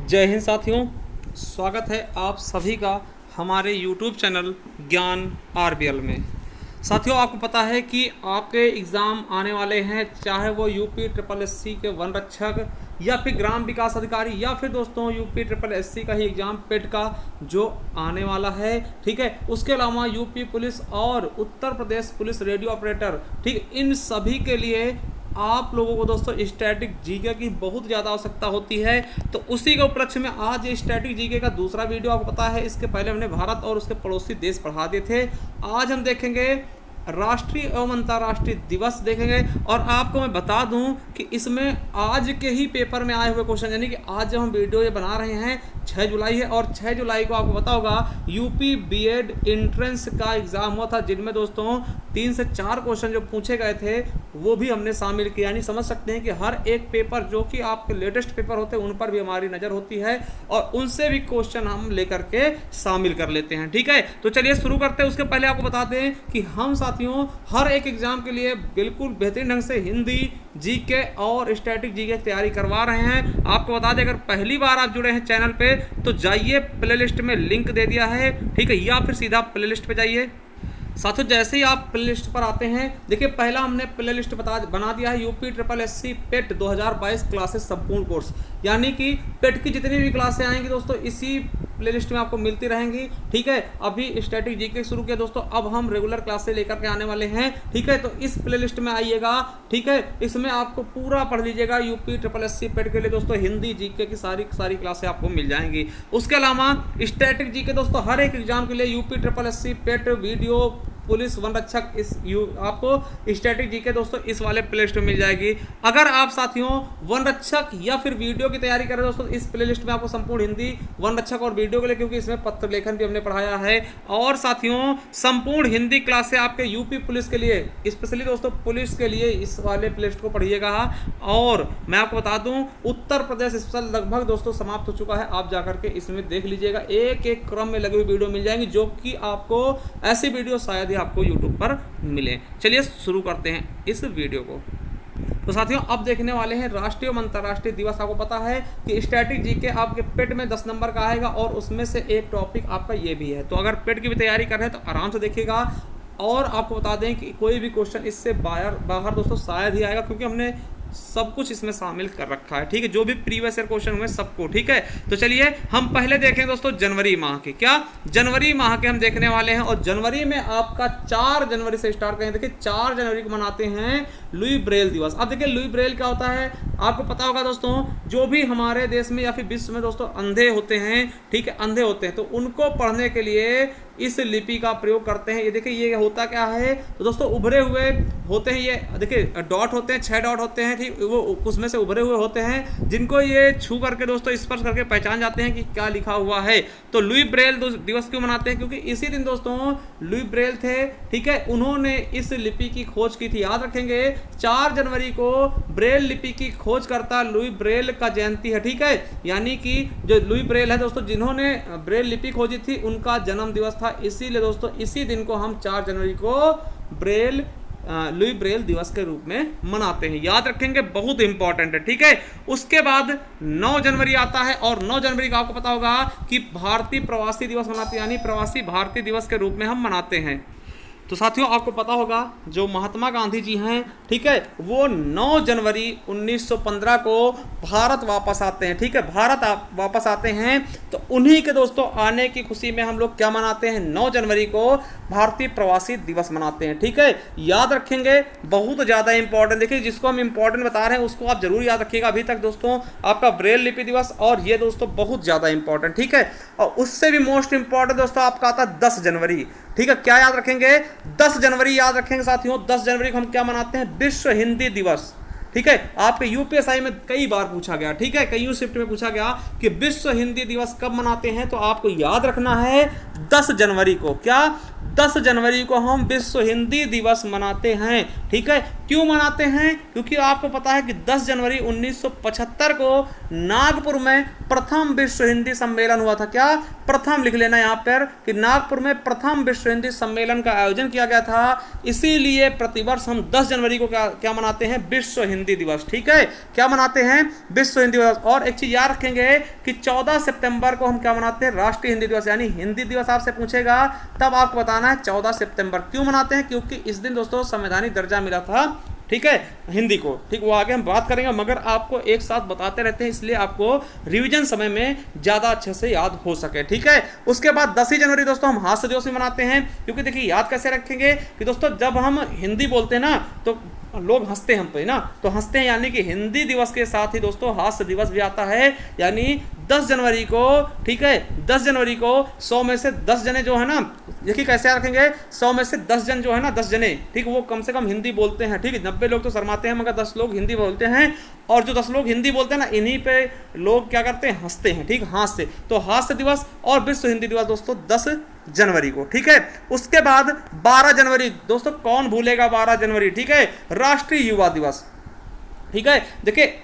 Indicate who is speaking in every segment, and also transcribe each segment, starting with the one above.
Speaker 1: जय हिंद साथियों, स्वागत है आप सभी का हमारे YouTube चैनल ज्ञान आरबीएल में। साथियों, आपको पता है कि आपके एग्ज़ाम आने वाले हैं, चाहे वो यूपी ट्रिपल एससी के वन रक्षक या फिर ग्राम विकास अधिकारी या फिर दोस्तों यूपी ट्रिपल एससी का ही एग्ज़ाम पेट का जो आने वाला है। ठीक है, उसके अलावा यूपी पुलिस और Uttar Pradesh police radio operator, ठीक, इन सभी के लिए आप लोगों को दोस्तों स्टैटिक जीके की बहुत ज़्यादा आवश्यकता होती है। तो उसी के उपलक्ष्य में आज ये स्टैटिक जीके का दूसरा वीडियो आपको पता है, इसके पहले हमने भारत और उसके पड़ोसी देश पढ़ा दिए थे। आज हम देखेंगे राष्ट्रीय एवं अंतर्राष्ट्रीय दिवस देखेंगे, और आपको मैं बता दूं कि इसमें आज के ही पेपर में आए हुए क्वेश्चन, यानी कि आज जब हम वीडियो ये बना रहे हैं 6 जुलाई है, और 6 जुलाई को आपको पता होगा यूपी बीएड एंट्रेंस का एग्ज़ाम हुआ था, जिनमें दोस्तों 3 से 4 क्वेश्चन जो पूछे गए थे वो भी हमने शामिल किया। यानी समझ सकते हैं कि हर एक पेपर जो कि आपके लेटेस्ट पेपर होते हैं उन पर भी हमारी नज़र होती है और उनसे भी क्वेश्चन हम लेकर के शामिल कर लेते हैं। ठीक है, तो चलिए शुरू करते हैं। उसके पहले आपको बता दें कि हम साथियों हर एक एग्जाम के लिए बिल्कुल बेहतरीन ढंग से हिंदी, जीके और स्टैटिक जीके की तैयारी करवा रहे हैं। आपको बता दें, अगर पहली बार आप जुड़े हैं चैनल पे तो जाइए, प्लेलिस्ट में लिंक दे दिया है, ठीक है, या फिर सीधा प्लेलिस्ट पे जाइए। साथियों, जैसे ही आप प्ले लिस्ट पर आते हैं, देखिए पहला हमने प्ले लिस्ट बना दिया है यूपी ट्रिपल एससी पेट 2022 क्लासेस संपूर्ण कोर्स, यानी कि पेट की जितनी भी क्लासें आएंगी दोस्तों इसी प्ले लिस्ट में आपको मिलती रहेंगी। ठीक है, अभी स्टैटिक जीके शुरू किया दोस्तों, अब हम रेगुलर क्लासेस लेकर के आने वाले हैं। ठीक है, तो इस प्ले लिस्ट में आइएगा। ठीक है, इसमें आपको पूरा पढ़ लीजिएगा यूपी ट्रिपल एससी पेट के लिए दोस्तों हिंदी जीके की सारी क्लासें आपको मिल जाएंगी। उसके अलावा स्टैटिक जीके दोस्तों हर एक एग्जाम के लिए यूपी ट्रिपल एससी पेट वीडियो पुलिस वन रक्षक आपको स्टैटिक जीके दोस्तों इस वाले प्लेलिस्ट में मिल जाएगी। अगर आप साथियों वन रक्षक या फिर वीडियो की तैयारी करें दोस्तों, इस प्लेलिस्ट में आपको संपूर्ण हिंदी, वन रक्षक और वीडियो के लिए, क्योंकि इसमें पत्र लेखन भी हमने पढ़ाया है, और साथियों संपूर्ण हिंदी क्लासें आपके यूपी पुलिस के लिए, स्पेशली दोस्तों पुलिस के लिए इस वाले प्लेलिस्ट को पढ़िएगा। और मैं आपको बता दूं उत्तर प्रदेश स्पेशल लगभग दोस्तों समाप्त हो चुका है, आप जाकर के इसमें देख लीजिएगा, एक एक क्रम में लगी हुई वीडियो मिल जाएंगी, जो कि आपको ऐसी वीडियो शायद आपको YouTube पर मिले। चलिए शुरू करते हैं इस वीडियो को। तो साथियों अब देखने वाले हैं राष्ट्रीय एवं अंतर्राष्ट्रीय दिवस। आपको पता है कि स्टैटिक जीके आपके पेट में 10 नंबर का आएगा और उसमें से एक टॉपिक आपका ये भी है। तो अगर पेट की भी तैयारी कर रहे हैं तो आराम से देखिएगा, और आपको बता दें कि कोई भी क्वेश्चन इससे बाहर दोस्तों शायद ही आएगा, क्योंकि हमने सब कुछ इसमें शामिल कर रखा है। ठीक है, जो भी प्रीवियस ईयर क्वेश्चन हुए सबको। ठीक है, तो चलिए हम पहले देखें दोस्तों जनवरी माह के, क्या जनवरी माह के हम देखने वाले हैं। और जनवरी में आपका 4 जनवरी से स्टार्ट करें। देखिए 4 जनवरी को मनाते हैं लुई ब्रेल दिवस। अब देखिए लुई ब्रेल क्या होता है, आपको पता होगा दोस्तों, जो भी हमारे देश में या फिर विश्व में दोस्तों अंधे होते हैं, ठीक है, अंधे होते हैं, तो उनको पढ़ने के लिए इस लिपि का प्रयोग करते हैं। ये देखिए ये होता क्या है, तो दोस्तों उभरे हुए होते हैं, ये देखिए डॉट होते हैं, 6 डॉट होते हैं, ठीक, वो उसमें से उभरे हुए होते हैं, जिनको ये छू करके दोस्तों स्पर्श करके पहचान जाते हैं कि क्या लिखा हुआ है। तो लुई ब्रेल दिवस क्यों मनाते हैं, क्योंकि इसी दिन दोस्तों लुई ब्रेल थे, ठीक है, उन्होंने इस लिपि की खोज की थी। याद रखेंगे 4 जनवरी को ब्रेल लिपि की खोजकर्ता लुई ब्रेल का जयंती है। ठीक है, यानी कि जो लुई ब्रेल है दोस्तों, जिन्होंने ब्रेल लिपि खोजी थी, उनका जन्म दिवस था। इसीलिए दोस्तों इसी दिन को हम 4 जनवरी को लुई ब्रेल दिवस के रूप में मनाते हैं। याद रखेंगे, बहुत इंपॉर्टेंट है। ठीक है, उसके बाद 9 जनवरी आता है, और 9 जनवरी का आपको पता होगा कि भारतीय प्रवासी दिवस मनाते हैं, यानी प्रवासी भारतीय दिवस के रूप में हम मनाते हैं। तो साथियों आपको पता होगा जो महात्मा गांधी जी हैं, ठीक है, वो 9 जनवरी 1915 को भारत वापस आते हैं। ठीक है, भारत वापस आते हैं, तो उन्हीं के दोस्तों आने की खुशी में हम लोग क्या मनाते हैं, 9 जनवरी को भारतीय प्रवासी दिवस मनाते हैं। ठीक है, याद रखेंगे, बहुत ज़्यादा इंपॉर्टेंट। देखिए जिसको हम इंपॉर्टेंट बता रहे हैं उसको आप जरूर याद रखिएगा। अभी तक दोस्तों आपका ब्रेल लिपि दिवस और ये दोस्तों बहुत ज़्यादा इंपॉर्टेंट। ठीक है, और उससे भी मोस्ट इंपॉर्टेंट दोस्तों आपका आता है 10 जनवरी। ठीक है, क्या याद रखेंगे, 10 जनवरी याद रखेंगे साथियों। 10 जनवरी को हम क्या मनाते हैं, विश्व हिंदी दिवस। ठीक है, आपके यूपीएसआई में कई बार पूछा गया, ठीक है, कई शिफ्ट में पूछा गया कि विश्व हिंदी दिवस कब मनाते हैं, तो आपको याद रखना है 10 जनवरी को। क्या 10 जनवरी को हम विश्व हिंदी दिवस मनाते हैं। ठीक है, क्यों मनाते हैं, क्योंकि आपको पता है कि 10 जनवरी 1975 को नागपुर में प्रथम विश्व हिंदी सम्मेलन हुआ था। क्या, प्रथम लिख लेना यहाँ पर कि नागपुर में प्रथम विश्व हिंदी सम्मेलन का आयोजन किया गया था। इसीलिए प्रतिवर्ष हम 10 जनवरी को क्या मनाते हैं, विश्व हिंदी हिंदी दिवस। ठीक है, क्या मनाते हैं? विश्व हिंदी दिवस। और एक चीज याद रखेंगे कि 14 सितंबर को हम क्या मनाते हैं? राष्ट्रीय हिंदी दिवस। यानी हिंदी दिवस आपसे पूछेगा तब आपको बताना है 14 सितंबर। क्यों मनाते हैं? क्योंकि इस दिन दोस्तों संवैधानिक दर्जा मिला था, ठीक है, हिंदी को। ठीक, वो आगे हम बात करेंगे, मगर आपको एक साथ बताते रहते हैं, इसलिए आपको रिवीजन समय में ज़्यादा अच्छे से याद हो सके। ठीक है, उसके बाद 10 जनवरी दोस्तों हम हास्य दिवस भी मनाते हैं। क्योंकि देखिए याद कैसे रखेंगे कि दोस्तों जब हम हिंदी बोलते हैं ना तो लोग हंसते हैं हम पे ना, तो हंसते हैं, यानी कि हिंदी दिवस के साथ ही दोस्तों हास्य दिवस भी आता है। यानी 10 जनवरी को, ठीक है, 10 जनवरी को 100 में से 10 जने जो है ना, देखिए कैसे रखेंगे, 100 में से 10 जन जो है ना, 10 जने, ठीक, वो कम से कम हिंदी बोलते हैं। ठीक है, 90 लोग तो शर्माते हैं, मगर 10 लोग हिंदी बोलते हैं। और जो 10 लोग हिंदी बोलते हैं ना, इन्हीं पे लोग क्या करते हैं? हंसते हैं। ठीक, हास्य, तो हास्य दिवस और विश्व हिंदी दिवस दोस्तों 10 जनवरी को। ठीक है, उसके बाद 12 जनवरी दोस्तों, कौन भूलेगा 12 जनवरी? ठीक है, राष्ट्रीय युवा दिवस। ठीक है, देखिए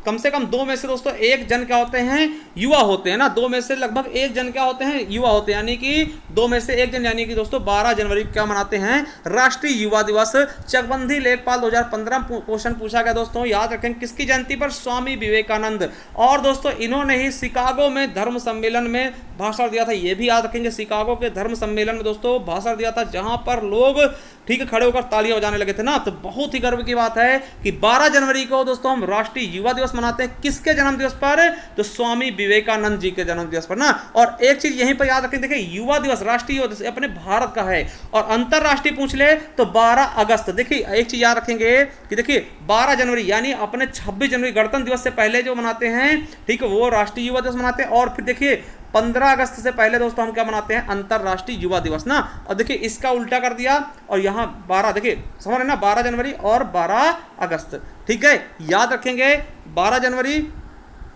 Speaker 1: कम से कम 2 में से दोस्तों 1 जन क्या होते हैं? युवा होते हैं ना, 2 में से लगभग 1 जन क्या होते हैं? युवा होते हैं। यानी कि 2 में से 1 जन, यानी कि दोस्तों 12 जनवरी को क्या मनाते हैं? राष्ट्रीय युवा दिवस। चकबंदी लेखपाल 2015 क्वेश्चन पूछा गया दोस्तों, याद रखें किसकी जयंती पर? स्वामी विवेकानंद। और दोस्तों इन्होंने ही शिकागो में धर्म सम्मेलन में भाषण दिया था, ये भी याद रखेंगे, शिकागो के धर्म सम्मेलन में दोस्तों भाषण दिया था, जहां पर लोग, ठीक है, खड़े होकर तालियां बजाने लगे थे ना। तो बहुत ही गर्व की बात है कि 12 जनवरी को दोस्तों हम राष्ट्रीय युवा दिवस मनाते हैं। किसके जन्म दिवस पर? तो स्वामी विवेकानंद जी के जन्म दिवस पर ना। और एक चीज यहीं पर याद रखें, देखिए युवा दिवस, राष्ट्रीय युवा दिवस अपने भारत का है, और अंतरराष्ट्रीय पूछ ले तो 12 अगस्त। देखिए एक चीज याद रखेंगे कि देखिए 12 जनवरी यानी अपने 26 जनवरी गणतंत्र दिवस से पहले जो मनाते हैं, ठीक है, वो राष्ट्रीय युवा दिवस मनाते हैं। और फिर देखिए 15 अगस्त से पहले दोस्तों हम क्या मनाते हैं? अंतरराष्ट्रीय युवा दिवस ना। और देखिए इसका उल्टा कर दिया, और यहां 12, देखिए समझ रहे ना, 12 जनवरी और 12 अगस्त। ठीक है, याद रखेंगे 12 जनवरी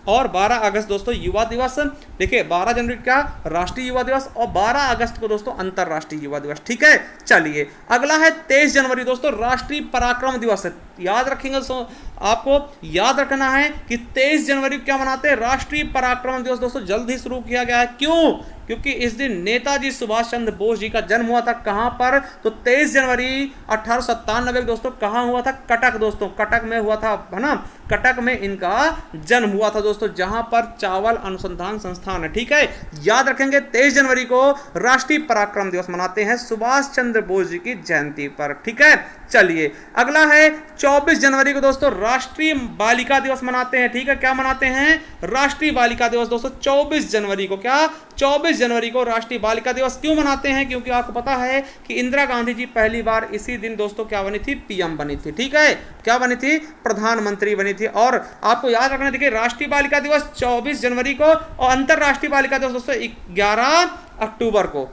Speaker 1: और 12 अगस्त दोस्तों युवा दिवस। देखिए 12 जनवरी क्या? राष्ट्रीय युवा दिवस, और 12 अगस्त को दोस्तों अंतरराष्ट्रीय युवा दिवस। ठीक है, चलिए अगला है 23 जनवरी दोस्तों, राष्ट्रीय पराक्रम दिवस है। याद रखेंगे, आपको याद रखना है कि 23 जनवरी को क्या मनाते हैं? राष्ट्रीय पराक्रम दिवस दोस्तों जल्द ही शुरू किया गया है। क्यों? क्योंकि इस दिन नेताजी सुभाष चंद्र बोस जी का जन्म हुआ था। कहां पर? तो 23 जनवरी 1897 दोस्तों कहां हुआ था? कटक दोस्तों, कटक में हुआ था, है ना, कटक में इनका जन्म हुआ था दोस्तों, जहां पर चावल अनुसंधान संस्थान है। ठीक है, याद रखेंगे 23 जनवरी को राष्ट्रीय पराक्रम दिवस मनाते हैं सुभाष चंद्र बोस जी की जयंती पर। ठीक है, चलिए अगला है 24 जनवरी को दोस्तों राष्ट्रीय बालिका दिवस मनाते हैं। ठीक है, क्या मनाते हैं? राष्ट्रीय बालिका दिवस दोस्तों 24 जनवरी को। क्या? 24 जनवरी को राष्ट्रीय बालिका दिवस क्यों मनाते हैं? क्योंकि आपको पता है कि इंदिरा गांधी जी पहली बार इसी दिन दोस्तों क्या बनी थी? पीएम बनी थी। ठीक है, क्या बनी थी? प्रधानमंत्री बनी थी। और आपको याद रखना, देखिए राष्ट्रीय बालिका दिवस 24 जनवरी को, और अंतरराष्ट्रीय बालिका दिवस दोस्तों 11 अक्टूबर को।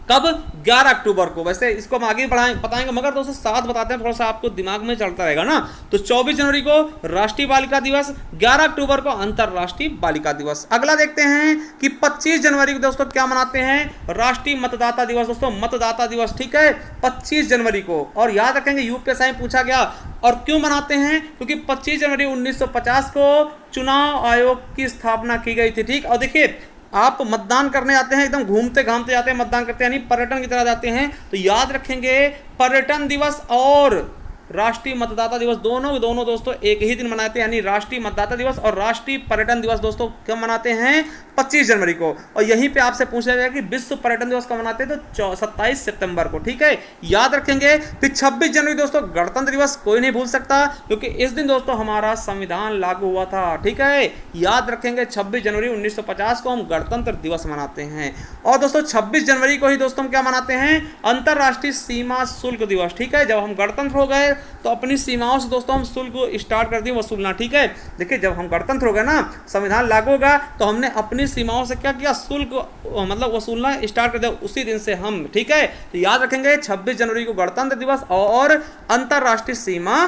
Speaker 1: कब? 11 अक्टूबर को। वैसे इसको हम आगे बताएंगे, मगर दोस्तों साथ बताते हैं, थोड़ा सा आपको दिमाग में चलता रहेगा ना। तो 24 जनवरी को राष्ट्रीय बालिका दिवस, 11 अक्टूबर को अंतरराष्ट्रीय बालिका दिवस। अगला देखते हैं कि 25 जनवरी को दोस्तों क्या मनाते हैं? राष्ट्रीय मतदाता दिवस दोस्तों, मतदाता दिवस। ठीक है, 25 जनवरी को। और याद रखेंगे यूपीएसआई में पूछा गया, और क्यों मनाते हैं? क्योंकि 25 जनवरी 1950 को चुनाव आयोग की स्थापना की गई थी। ठीक, और देखिए आप मतदान करने जाते हैं, एकदम घूमते घामते जाते हैं, मतदान करते हैं, यानी पर्यटन की तरह जाते हैं। तो याद रखेंगे पर्यटन दिवस और राष्ट्रीय मतदाता दिवस दोनों दोस्तों एक ही दिन मनाते हैं, यानी राष्ट्रीय मतदाता दिवस और राष्ट्रीय पर्यटन दिवस दोस्तों कब मनाते हैं? 25 जनवरी को। और यहीं पे आपसे पूछा जाएगा कि विश्व पर्यटन दिवस कब मनाते हैं? तो 27 सितंबर को। ठीक है, याद रखेंगे। फिर 26 जनवरी दोस्तों गणतंत्र दिवस कोई नहीं भूल सकता, क्योंकि इस दिन दोस्तों हमारा संविधान लागू हुआ था। ठीक है, याद रखेंगे 26 जनवरी 1950 को हम गणतंत्र दिवस मनाते हैं। और दोस्तों 26 जनवरी को ही दोस्तों हम क्या मनाते हैं? अंतरराष्ट्रीय सीमा शुल्क दिवस। ठीक है, जब हम गणतंत्र हो गए तो अपनी सीमाओं से दोस्तों हम शुल्क स्टार्ट कर दिए वसूलना। ठीक है, देखिए जब हम गणतंत्र हो गए ना, संविधान लागू होगा, तो हमने अपनी सीमाओं से क्या किया? शुल्क मतलब वसूलना स्टार्ट कर दिया उसी दिन से हम। ठीक है, तो याद रखेंगे 26 जनवरी को गणतंत्र दिवस और अंतरराष्ट्रीय सीमा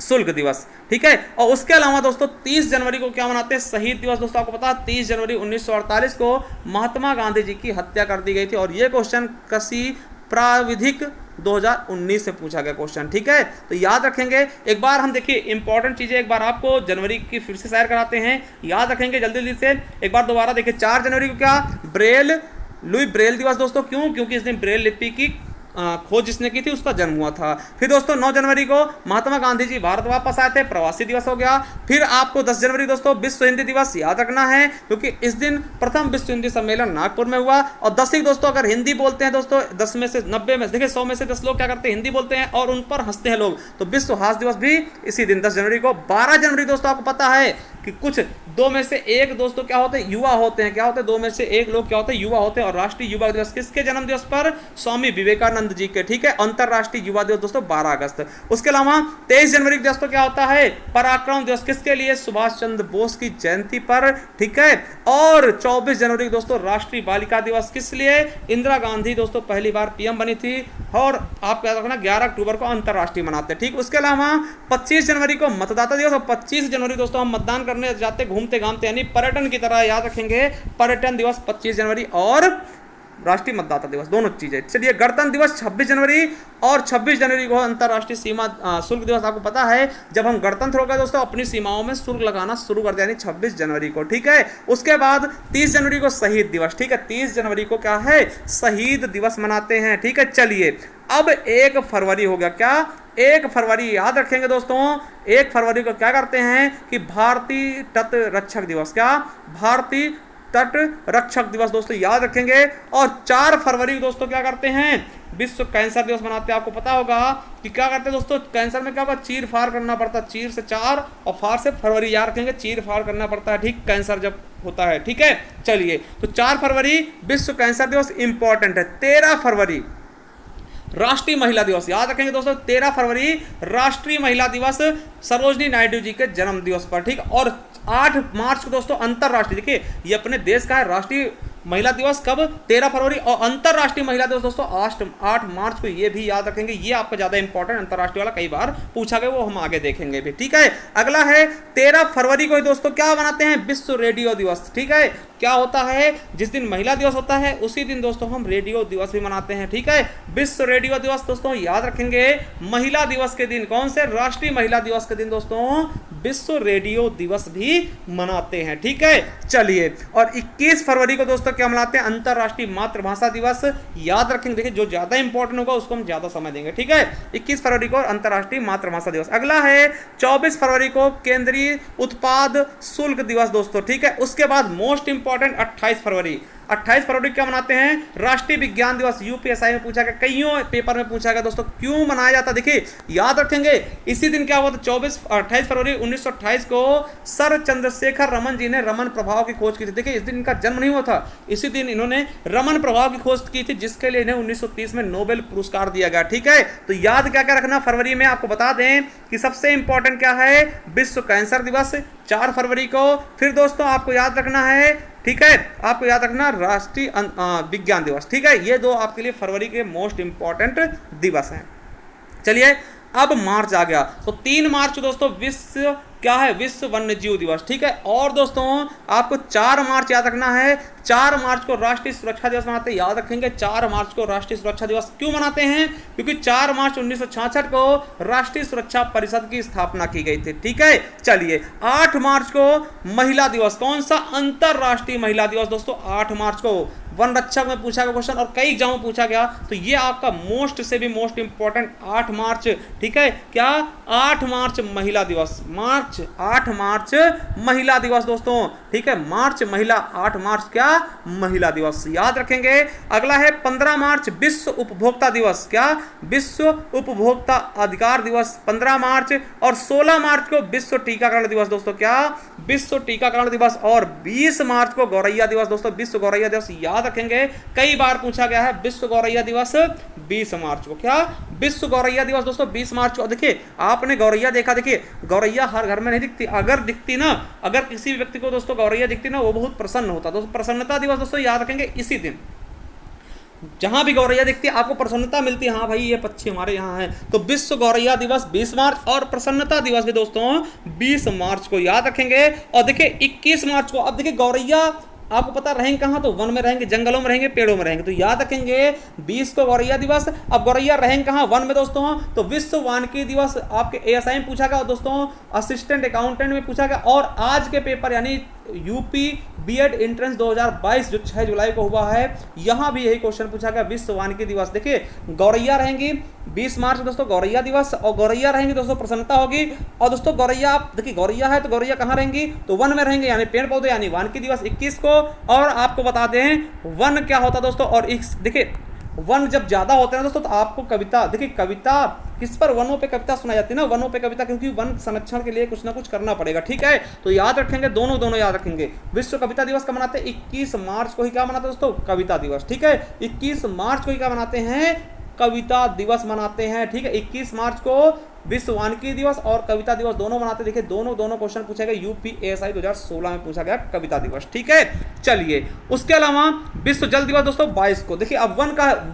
Speaker 1: शुल्क दिवस। ठीक है, और उसके अलावा दोस्तों 30 जनवरी को क्या मनाते हैं? शहीद दिवस दोस्तों। आपको पता है 30 जनवरी 1948 को महात्मा गांधी जी की हत्या कर दी गई थी, और यह क्वेश्चन कृषि प्राविधिक 2019 से पूछा गया क्वेश्चन। ठीक है, तो याद रखेंगे। एक बार हम देखिए इंपॉर्टेंट चीजें एक बार आपको जनवरी की फिर से शेयर कराते हैं, याद रखेंगे जल्दी जल्दी से। एक बार दोबारा देखिए 4 जनवरी को क्या? लुई ब्रेल दिवस दोस्तों। क्यों? क्योंकि इस दिन ब्रेल लिपि की खोज जिसने की थी उसका जन्म हुआ था। फिर दोस्तों 9 जनवरी को महात्मा गांधी जी भारत वापस आए थे, प्रवासी दिवस हो गया। फिर आपको 10 जनवरी दोस्तों विश्व हिंदी दिवस याद रखना है, क्योंकि इस दिन प्रथम विश्व हिंदी सम्मेलन नागपुर में हुआ। और 10 दोस्तों अगर हिंदी बोलते हैं दोस्तों 10 में से 90 में देखिए 100 में से 10 लोग क्या करते हैं हिंदी बोलते हैं और उन पर हंसते हैं लोग, तो विश्व हास्य दिवस भी इसी दिन 10 जनवरी को। 12 जनवरी दोस्तों आपको पता है कि कुछ 2 में से 1 दोस्तों क्या होते हैं, युवा होते हैं। क्या होते हैं, 2 में से 1 लोग क्या होते हैं, युवा होते हैं। और राष्ट्रीय युवा दिवस किसके जन्म दिवस पर, स्वामी विवेकानंद जी के, ठीक है। अंतरराष्ट्रीय युवा दिवस दोस्तों 12 अगस्त। उसके अलावा 23 जनवरी दोस्तों क्या होता है, पराक्रम दिवस, किसके लिए, सुभाष चंद्र बोस की जयंती पर, ठीक है। और 24 जनवरी दोस्तों राष्ट्रीय बालिका दिवस, किस लिए, इंदिरा गांधी दोस्तों पहली बार पीएम बनी थी। और आप याद रखना 11 अक्टूबर को अंतरराष्ट्रीय मनाते हैं, ठीक। उसके अलावा 25 जनवरी को मतदाता दिवस, और 25 जनवरी दोस्तों हम मतदान करने जाते घूमते घामते, यानी पर्यटन की तरह याद रखेंगे, पर्यटन दिवस 25 जनवरी और राष्ट्रीय मतदाता दिवस, दोनों चीजें। चलिए, गणतंत्र दिवस 26 जनवरी और 26 जनवरी को अंतरराष्ट्रीय सीमा शुल्क दिवस। आपको पता है जब हम गणतंत्र हो गए दोस्तों अपनी सीमाओं में शुल्क लगाना शुरू कर दिया, यानी 26 जनवरी को, ठीक है। उसके बाद 30 जनवरी को शहीद दिवस, ठीक है। 30 जनवरी को क्या है, शहीद दिवस मनाते हैं, ठीक है। चलिए, अब 1 फरवरी हो गया, क्या, 1 फरवरी याद रखेंगे दोस्तों, 1 फरवरी को क्या करते हैं कि भारतीय तट रक्षक दिवस, क्या, भारतीय तट रक्षक दिवस दोस्तों याद रखेंगे। और 4 फरवरी दोस्तों क्या करते हैं, विश्व कैंसर दिवस मनाते हैं। आपको पता होगा कि क्या करते हैं दोस्तों, कैंसर में क्या होगा, चीर फाड़ करना पड़ता है, चीर से 4 और फाड़ से फरवरी, याद रखेंगे, चीर फाड़ करना पड़ता है, ठीक, कैंसर जब होता है, ठीक है। चलिए, तो 4 फरवरी विश्व कैंसर दिवस इंपॉर्टेंट है। 13 फरवरी राष्ट्रीय महिला दिवस, याद रखेंगे दोस्तों, 13 फरवरी राष्ट्रीय महिला दिवस, सरोजनी नायडू जी के जन्म दिवस पर, ठीक। और 8 मार्च को दोस्तों अंतरराष्ट्रीय, देखिए ये अपने देश का है राष्ट्रीय महिला दिवस, कब, 13 फरवरी। और अंतरराष्ट्रीय महिला दिवस दोस्तों 8 मार्च को, ये भी याद रखेंगे, ये आपका ज्यादा इंपॉर्टेंट, अंतरराष्ट्रीय वाला कई बार पूछा गया, वो हम आगे देखेंगे भी, ठीक है। अगला है 13 फरवरी को ही दोस्तों क्या मनाते हैं, विश्व रेडियो दिवस, ठीक है। क्या होता है, जिस दिन महिला दिवस होता है उसी दिन दोस्तों हम रेडियो दिवस भी मनाते हैं, ठीक है। विश्व रेडियो दिवस दोस्तों याद रखेंगे, महिला दिवस के दिन, कौन से, राष्ट्रीय महिला दिवस के दिन दोस्तों विश्व रेडियो दिवस भी मनाते हैं, ठीक है। चलिए, और 21 फरवरी को दोस्तों क्या मनाते हैं, अंतरराष्ट्रीय मातृभाषा दिवस, याद रखेंगे। देखिए जो ज्यादा इंपॉर्टेंट होगा उसको हम ज्यादा समय देंगे, ठीक है। 21 फरवरी को अंतरराष्ट्रीय मातृभाषा दिवस। अगला है 24 फरवरी को केंद्रीय उत्पाद शुल्क दिवस दोस्तों, ठीक है। उसके बाद मोस्ट इंपॉर्टेंट 28 फरवरी, 28 फरवरी क्या मनाते हैं, राष्ट्रीय विज्ञान दिवस। यूपीएसआई में पूछा गया, कईयों पेपर में पूछा गया दोस्तों, क्यों मनाया जाता, देखिए याद रखेंगे, इसी दिन क्या हुआ था, 28 फरवरी 1928 को सर चंद्रशेखर रमन जी ने रमन प्रभाव की खोज की थी। देखिए इस दिन इनका जन्म नहीं हुआ था, इसी दिन इन्होंने रमन प्रभाव की खोज की थी, जिसके लिए इन्हें 1930 में नोबेल पुरस्कार दिया गया, ठीक है। तो याद क्या क्या रखना फरवरी में, आपको बता दें कि सबसे इंपॉर्टेंट क्या है, विश्व कैंसर दिवस 4 फरवरी को। फिर दोस्तों आपको याद रखना है, ठीक है, आपको याद रखना राष्ट्रीय विज्ञान दिवस, ठीक है। ये 2 आपके लिए फरवरी के मोस्ट इंपॉर्टेंट दिवस हैं। चलिए, अब मार्च आ गया, तो 3 मार्च दोस्तों विश्व क्या है, विश्व वन्य जीव दिवस, ठीक है। और दोस्तों आपको 4 मार्च याद रखना है, 4 मार्च को राष्ट्रीय सुरक्षा दिवस मनाते हैं, याद रखेंगे 4 मार्च को राष्ट्रीय सुरक्षा दिवस क्यों मनाते हैं, क्योंकि 4 मार्च 1966 को राष्ट्रीय सुरक्षा परिषद की स्थापना की गई थी, ठीक है। चलिए, 8 मार्च को महिला दिवस, कौन सा, अंतरराष्ट्रीय महिला दिवस दोस्तों 8 मार्च को। वन रक्षक में पूछा गया क्वेश्चन और कई एग्जाम में पूछा गया, तो ये आपका मोस्ट से भी मोस्ट इंपॉर्टेंट 8 मार्च, ठीक है। क्या, 8 मार्च महिला दिवस, 8 मार्च महिला दिवस दोस्तों, ठीक है। मार्च महिला, 8 मार्च क्या, महिला दिवस, याद रखेंगे। अगला है 15 मार्च विश्व उपभोक्ता दिवस, क्या, विश्व उपभोक्ता अधिकार दिवस 15 मार्च। और 16 मार्च को विश्व टीकाकरण दिवस दोस्तों, क्या, विश्व टीकाकरण दिवस। और 20 मार्च को गौरैया दिवस दोस्तों, विश्व गौरैया दिवस, याद रखेंगे, कई बार पूछा गया है। विश्व गौरैया दिवस 20 मार्च को, क्या, विश्व गौरैया दिवस दोस्तों 20 मार्च को। देखिए आपने गौरैया देखा, देखिए गौरैया हर घर में नहीं दिखती, अगर दिखती ना, अगर किसी भी व्यक्ति को दोस्तों गौरैया दिखती ना, वो बहुत प्रसन्न होता। दोस्तों प्रसन्नता दिवस दोस्तों याद रखेंगे, इसी दिन जहां भी गौरैया दिखती है आपको प्रसन्नता मिलती है, हाँ भाई ये पक्षी हमारे यहाँ है। तो विश्व गौरैया दिवस 20 मार्च और प्रसन्नता दिवस भी दोस्तों 20 मार्च को, याद रखेंगे। और देखिए 21 मार्च को, अब देखिए गौरैया आपको पता रहेंगे कहाँ, तो वन में रहेंगे, जंगलों में रहेंगे, पेड़ों में रहेंगे, तो याद रखेंगे 20 को गौरैया दिवस। अब गौरैया रहेंगे कहाँ, वन में दोस्तों, तो विश्व वानिकी दिवस आपके एएसआई में पूछा गया, और दोस्तों असिस्टेंट अकाउंटेंट में पूछा गया। और आज के पेपर यानी यूपी बीएड एंट्रेंस 2022 जो 6 जुलाई को हुआ है, यहां भी यही क्वेश्चन पूछा गया। विश्व वानिकी दिवस, देखिए गौरैया रहेंगी 20 मार्च को दोस्तों, गौरैया दिवस, और गौरैया रहेंगी दोस्तों प्रसन्नता होगी। और दोस्तों गौरैया, आप देखिए गौरैया है तो गौरैया कहाँ रहेंगी, तो वन में रहेंगे, यानी पेड़ पौधे, यानी वानिकी दिवस 21 को। और आपको बता दें वन क्या होता है दोस्तों, और देखिए वन जब ज्यादा होते हैं दोस्तों तो आपको कविता, देखिए कविता किस पर, वनों पे कविता सुनाई जाती है ना, वनों पे कविता, क्योंकि वन संरक्षण के लिए कुछ ना कुछ करना पड़ेगा, ठीक है। तो याद रखेंगे, दोनों याद रखेंगे। विश्व कविता दिवस कब मनाते हैं, 21 मार्च को ही क्या मनाते हैं दोस्तों, कविता दिवस, ठीक है। 21 मार्च को ही क्या मनाते हैं, कविता दिवस मनाते हैं, ठीक है। 21 मार्च को विश्व वानिकी दिवस और कविता दिवस दोनों मनाते। देखिए दोनों क्वेश्चन पूछे गए यूपीएसआई 2016 में पूछा गया कविता दिवस, ठीक है। चलिए उसके अलावा विश्व जल दिवस दोस्तों 22 को। देखिए अब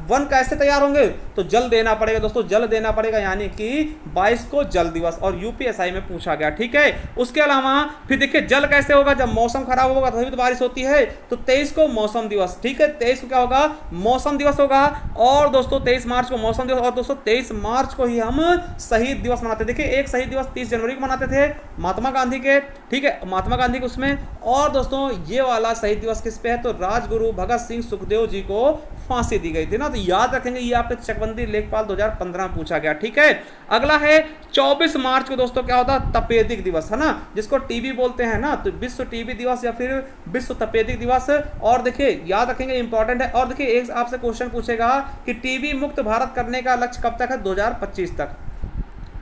Speaker 1: वन कैसे तैयार होंगे, तो जल देना पड़ेगा दोस्तों, जल देना पड़ेगा, यानी कि 22 को जल दिवस, और यूपीएसआई में पूछा गया, ठीक है। उसके अलावा फिर देखिए जल कैसे होगा, जब मौसम खराब होगा तभी तो बारिश होती है, तो 23 को मौसम दिवस, ठीक है। 23 को क्या होगा, मौसम दिवस होगा। और दोस्तों 23 मार्च को मौसम दिवस, और दोस्तों 23 मार्च को ही हम शहीद दिवस मनाते। देखिए एक शहीद दिवस 30 जनवरी को मनाते थे महात्मा गांधी के, ठीक है, महात्मा गांधी के उसमें। और दोस्तों ये वाला शहीद दिवस किस पे है, तो राजगुरु भगत सिंह सुखदेव जी को फांसी दी गई थी ना, तो याद रखेंगे ये आपके चकबंदी लेखपाल 2015 में पूछा गया, ठीक है। अगला है 24 मार्च को दोस्तों क्या होता है, तपेदिक दिवस, है ना, जिसको टीबी बोलते हैं ना, तो विश्व टीबी दिवस या फिर विश्व तपेदिक दिवस। और देखिए याद रखेंगे इंपॉर्टेंट है। और देखिए एक आपसे क्वेश्चन पूछेगा कि टीबी मुक्त भारत करने का लक्ष्य कब तक है, 2025 तक,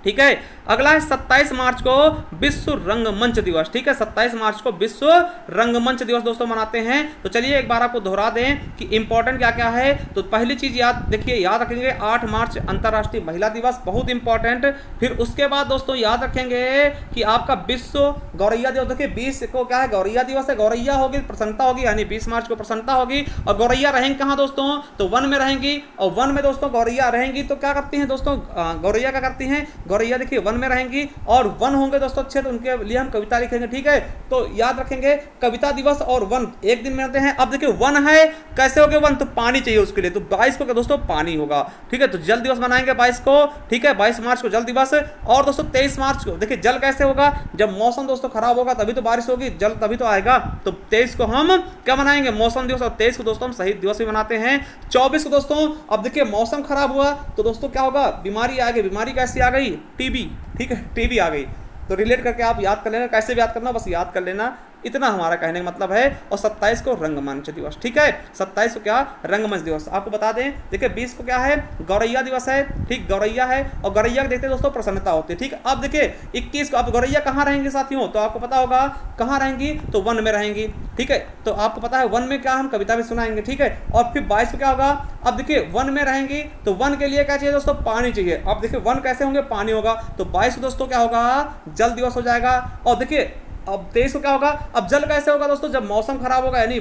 Speaker 1: ठीक है। अगला है 27 मार्च को विश्व रंगमंच दिवस, ठीक है। 27 मार्च को विश्व रंगमंच दिवस दोस्तों मनाते हैं। तो चलिए एक बार आपको दोहरा दें कि इंपॉर्टेंट क्या क्या है। तो पहली चीज याद रखेंगे 8 मार्च अंतर्राष्ट्रीय महिला दिवस, बहुत इंपॉर्टेंट। फिर उसके बाद दोस्तों याद रखेंगे कि आपका विश्व गौरैया दिवस, देखिए 20 को क्या है, गौरैया दिवस है, गौरैया होगी प्रसन्नता होगी, यानी 20 मार्च को प्रसन्नता होगी। और गौरैया रहेंगी कहाँ दोस्तों, तो वन में रहेंगी। और वन में दोस्तों गौरैया रहेंगी तो क्या करती हैं दोस्तों, गौरैया क्या करती हैं, गौरैया देखिए वन में रहेंगी, और वन होंगे दोस्तों अच्छे, तो उनके लिए हम कविता लिखेंगे, ठीक है। तो याद रखेंगे कविता दिवस और वन एक दिन में आते हैं। अब देखिए वन है, कैसे हो गए वन, तो पानी चाहिए उसके लिए, तो 22 को दोस्तों पानी होगा, ठीक है। तो जल दिवस मनाएंगे 22 को, ठीक है, 22 मार्च को जल दिवस। और दोस्तों 23 मार्च को देखिए जल कैसे होगा, जब मौसम दोस्तों खराब होगा तभी तो बारिश होगी, जल तभी तो आएगा। तो 23 को हम क्या मनाएंगे, मौसम दिवस, और 23 को दोस्तों हम शहीद दिवस भी मनाते हैं। 24 को दोस्तों, अब देखिए मौसम खराब हुआ तो दोस्तों क्या होगा, बीमारी आ गई, बीमारी कैसी आ गई, टीबी, ठीक है, टीबी आ गई। तो रिलेट करके आप याद कर लेना, कैसे भी याद करना, बस याद कर लेना, इतना हमारा कहने का मतलब है। और 27 को रंगमंच दिवस, ठीक है, 27 को क्या, रंगमंच दिवस। आपको बता दें देखिए 20 को क्या है, गौरैया दिवस है, ठीक, गौरैया है। और गौरैया देखते हैं दोस्तों प्रसन्नता होती है, ठीक। अब देखिए 21 को, अब गौरैया कहाँ रहेंगे साथियों, तो आपको पता होगा कहाँ रहेंगी, तो वन में रहेंगी, ठीक है। तो आपको पता है वन में क्या हम कविता भी सुनाएंगे, ठीक है। और फिर 22 को क्या होगा, अब देखिए वन में रहेंगी तो वन के लिए क्या चाहिए दोस्तों, पानी चाहिए। अब देखिए वन कैसे होंगे, पानी होगा, तो 22 को दोस्तों क्या होगा, जल दिवस हो जाएगा। और देखिए अब 23 को क्या होगा, अब जल कैसे होगा दोस्तों, जब मौसम खराब होगा, यानी